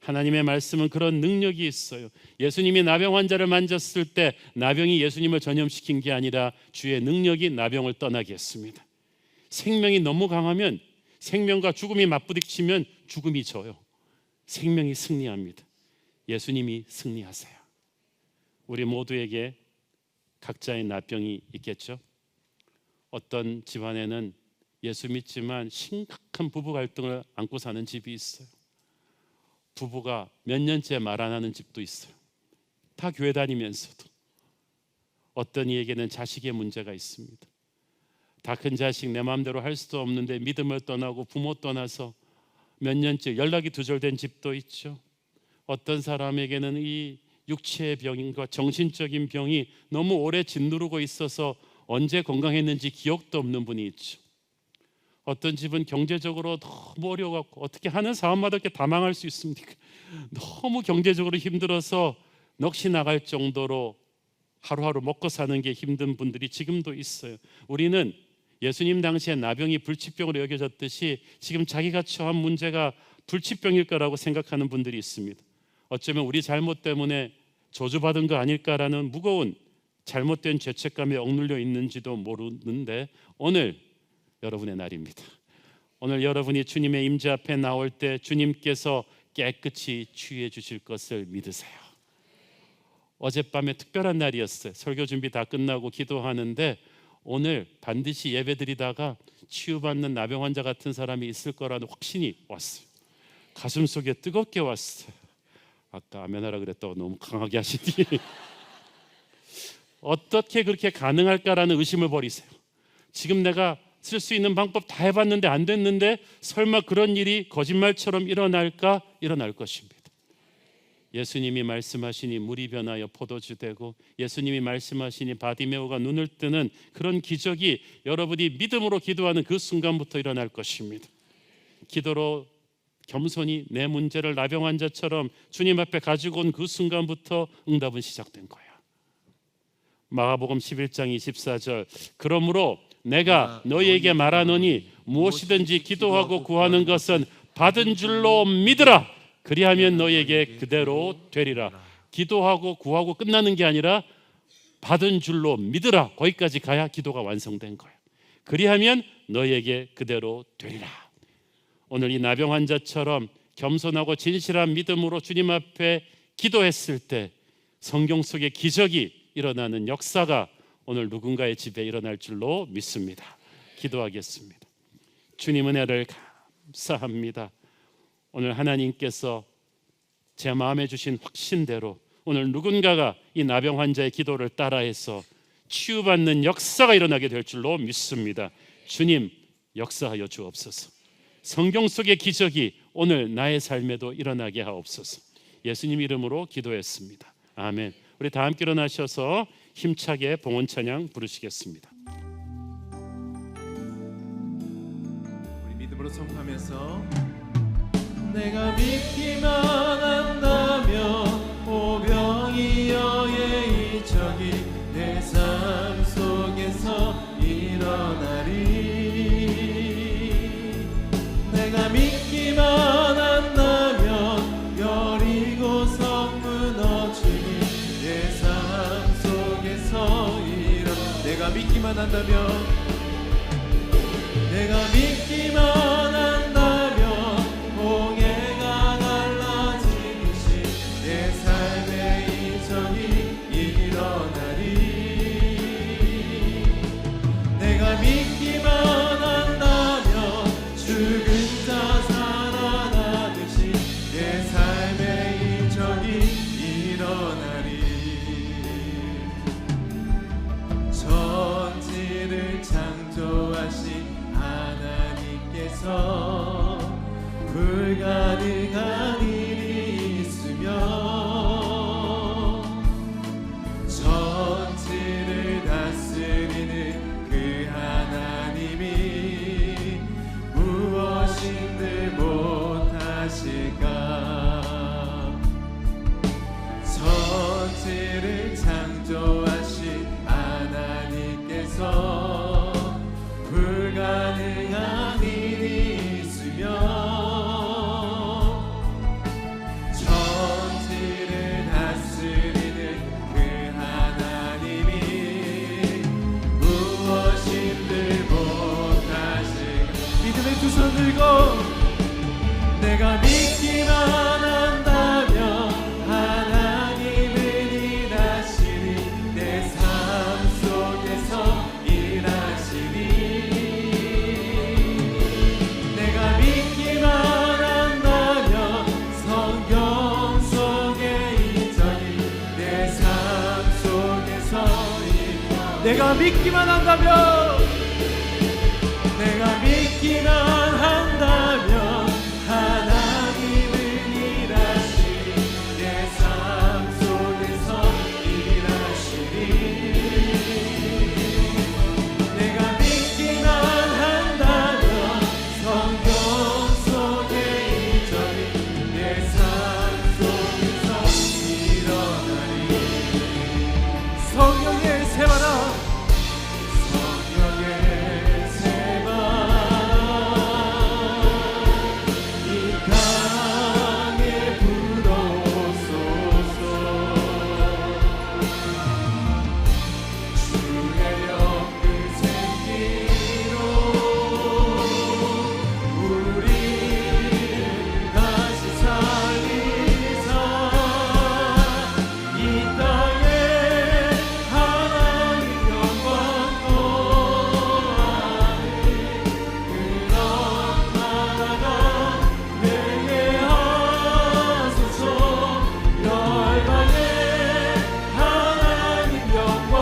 하나님의 말씀은 그런 능력이 있어요. 예수님이 나병 환자를 만졌을 때 나병이 예수님을 전염시킨 게 아니라 주의 능력이 나병을 떠나게 했습니다. 생명이 너무 강하면, 생명과 죽음이 맞부딪히면 죽음이 져요. 생명이 승리합니다. 예수님이 승리하세요. 우리 모두에게 각자의 나병이 있겠죠. 어떤 집안에는 예수 믿지만 심각한 부부 갈등을 안고 사는 집이 있어요. 부부가 몇 년째 말 안 하는 집도 있어요. 다 교회 다니면서도. 어떤 이에게는 자식의 문제가 있습니다. 다 큰 자식 내 마음대로 할 수도 없는데 믿음을 떠나고 부모 떠나서 몇 년째 연락이 두절된 집도 있죠. 어떤 사람에게는 이 육체의 병과 정신적인 병이 너무 오래 짓누르고 있어서 언제 건강했는지 기억도 없는 분이 있죠. 어떤 집은 경제적으로 너무 어려워갖고 어떻게 하는 사업마다 이렇게 다 망할 수 있습니까? 너무 경제적으로 힘들어서 넋이 나갈 정도로 하루하루 먹고 사는 게 힘든 분들이 지금도 있어요. 우리는 예수님 당시에 나병이 불치병으로 여겨졌듯이 지금 자기가 처한 문제가 불치병일 거라고 생각하는 분들이 있습니다. 어쩌면 우리 잘못 때문에 저주받은 거 아닐까라는 무거운 잘못된 죄책감에 억눌려 있는지도 모르는데 오늘 여러분의 날입니다. 오늘 여러분이 주님의 임재 앞에 나올 때 주님께서 깨끗이 치유해 주실 것을 믿으세요. 어젯밤에 특별한 날이었어요. 설교 준비 다 끝나고 기도하는데 오늘 반드시 예배드리다가 치유받는 나병 환자 같은 사람이 있을 거라는 확신이 왔어요. 가슴 속에 뜨겁게 왔어요. 아까 아멘하라 그랬다고 너무 강하게 하시니 어떻게 그렇게 가능할까라는 의심을 버리세요. 지금 내가 쓸 수 있는 방법 다 해봤는데 안 됐는데 설마 그런 일이 거짓말처럼 일어날까? 일어날 것입니다. 예수님이 말씀하시니 물이 변하여 포도주 되고 예수님이 말씀하시니 바디메오가 눈을 뜨는 그런 기적이 여러분이 믿음으로 기도하는 그 순간부터 일어날 것입니다. 기도로 겸손히 내 문제를 나병 환자처럼 주님 앞에 가지고 온 그 순간부터 응답은 시작된 거야. 마가복음 11장 24절 그러므로 내가 너희에게 말하노니 무엇이든지 기도하고 구하는 것은 받은 줄로 믿으라. 그리하면 너희에게 그대로 되리라. 기도하고 구하고 끝나는 게 아니라 받은 줄로 믿으라. 거기까지 가야 기도가 완성된 거야. 그리하면 너희에게 그대로 되리라. 오늘 이 나병 환자처럼 겸손하고 진실한 믿음으로 주님 앞에 기도했을 때 성경 속의 기적이 일어나는 역사가 오늘 누군가의 집에 일어날 줄로 믿습니다. 기도하겠습니다. 주님 은혜를 감사합니다. 오늘 하나님께서 제 마음에 주신 확신대로 오늘 누군가가 이 나병 환자의 기도를 따라해서 치유받는 역사가 일어나게 될 줄로 믿습니다. 주님 역사하여 주옵소서. 성경 속의 기적이 오늘 나의 삶에도 일어나게 하옵소서. 예수님 이름으로 기도했습니다. 아멘. 우리 다 함께 일어나셔서 힘차게 봉헌 찬양 부르시겠습니다. 우리 믿음으로 선포하면서 내가 믿기만 한다면 오병이어의 이적이 내 삶 속에서 일어나리. 내가 믿기만 한다면 여리고성 무너지니 내 삶 속에서 내가 믿기만 한다면 내가 믿기만 한다면 홍해가 갈라지듯이 내 삶의 이적이 일어나리. 내가 믿기만 한다면 죽은 자 살아나듯이 내 삶의 이적이 일어나리. 천지를 창조하신 하나님께서 불가능한 일이 있으며 천지를 다스리는 그 하나님이 무엇인들 못하실까. 천지를 창조하신 하나님께서 불가능한 일이 있으며 천지를 다스리는 그 하나님이 무엇인들 못하실까. 믿음의 두 손 들고 내가 믿기만 한다면 하나님은 일하시니 내 삶 속에서 일하시니. 내가 믿기만 한다면 성경 속의 이적이 내 삶 속에서 내가 믿기만 한다면 내가 믿기만 한다면 하나님은 일하시니 내 삶 속에서 일하시니. 내가 믿기만 한다면 성경 속의 이적이 내 삶 속에서 일어나리. 성령의 세바라 성령의 세바라 이 강에 불어오소서. 주의 영그 생기로 우리 다시 살리사 이 땅에 하나님 영광 또하니 그런 나라가 되게 하소서. 열방에 하나님 영광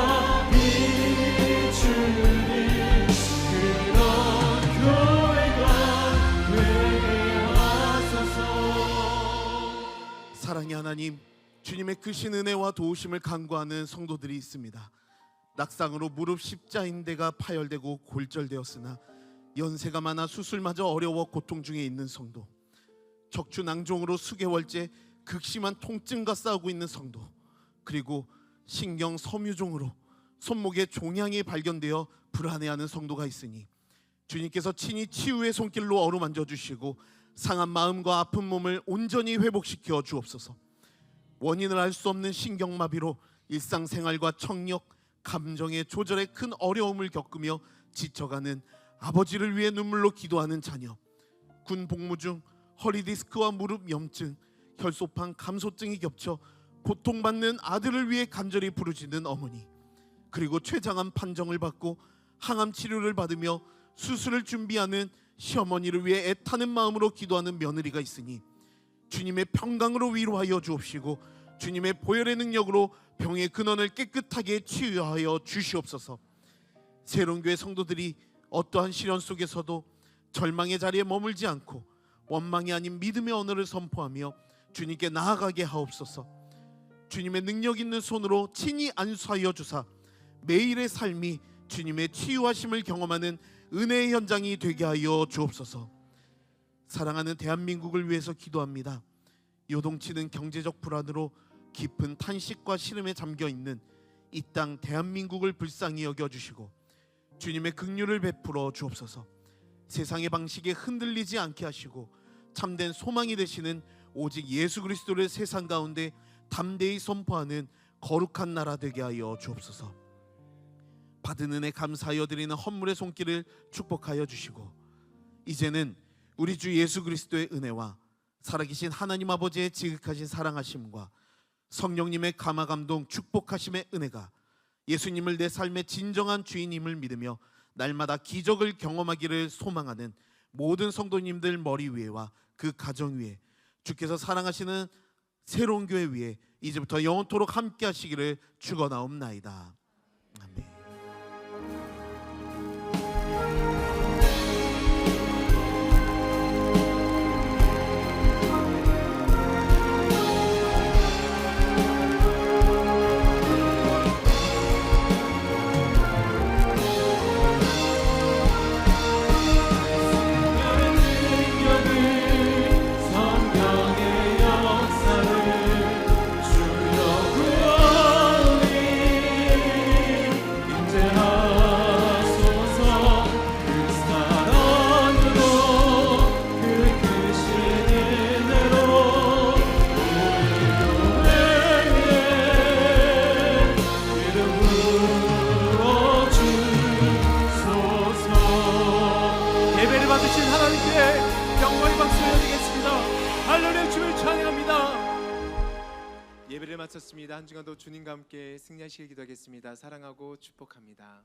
비추니 그런 교회가 되게 하소서. 사랑의 하나님, 주님의 크신 은혜와 도우심을 간구하는 성도들이 있습니다. 낙상으로 무릎 십자인대가 파열되고 골절되었으나 연세가 많아 수술마저 어려워 고통 중에 있는 성도, 척추낭종으로 수개월째 극심한 통증과 싸우고 있는 성도, 그리고 신경 섬유종으로 손목에 종양이 발견되어 불안해하는 성도가 있으니 주님께서 친히 치유의 손길로 어루만져 주시고 상한 마음과 아픈 몸을 온전히 회복시켜 주옵소서. 원인을 알 수 없는 신경마비로 일상생활과 청력, 감정의 조절에 큰 어려움을 겪으며 지쳐가는 아버지를 위해 눈물로 기도하는 자녀, 군 복무 중 허리 디스크와 무릎 염증, 혈소판 감소증이 겹쳐 고통받는 아들을 위해 간절히 부르짖는 어머니, 그리고 췌장암 판정을 받고 항암 치료를 받으며 수술을 준비하는 시어머니를 위해 애타는 마음으로 기도하는 며느리가 있으니 주님의 평강으로 위로하여 주옵시고 주님의 보혈의 능력으로 병의 근원을 깨끗하게 치유하여 주시옵소서. 새로운교회 성도들이 어떠한 시련 속에서도 절망의 자리에 머물지 않고 원망이 아닌 믿음의 언어를 선포하며 주님께 나아가게 하옵소서. 주님의 능력 있는 손으로 친히 안수하여 주사 매일의 삶이 주님의 치유하심을 경험하는 은혜의 현장이 되게 하여 주옵소서. 사랑하는 대한민국을 위해서 기도합니다. 요동치는 경제적 불안으로 깊은 탄식과 시름에 잠겨있는 이 땅 대한민국을 불쌍히 여겨주시고 주님의 긍휼을 베풀어 주옵소서. 세상의 방식에 흔들리지 않게 하시고 참된 소망이 되시는 오직 예수 그리스도를 세상 가운데 담대히 선포하는 거룩한 나라 되게 하여 주옵소서. 받은 은혜 감사하여 드리는 헌물의 손길을 축복하여 주시고 이제는 우리 주 예수 그리스도의 은혜와 살아계신 하나님 아버지의 지극하신 사랑하심과 성령님의 감화감동 축복하심의 은혜가 예수님을 내 삶의 진정한 주인임을 믿으며 날마다 기적을 경험하기를 소망하는 모든 성도님들 머리 위에와 그 가정 위에 주께서 사랑하시는 새로운 교회 위에 이제부터 영원토록 함께 하시기를 축원하옵나이다. 아멘. 예배를 받으신 하나님께 영광의 박수 올려드리겠습니다. 할렐루야. 주를 찬양합니다. 예배를 마쳤습니다. 한 주간도 주님과 함께 승리하시길 기도하겠습니다. 사랑하고 축복합니다.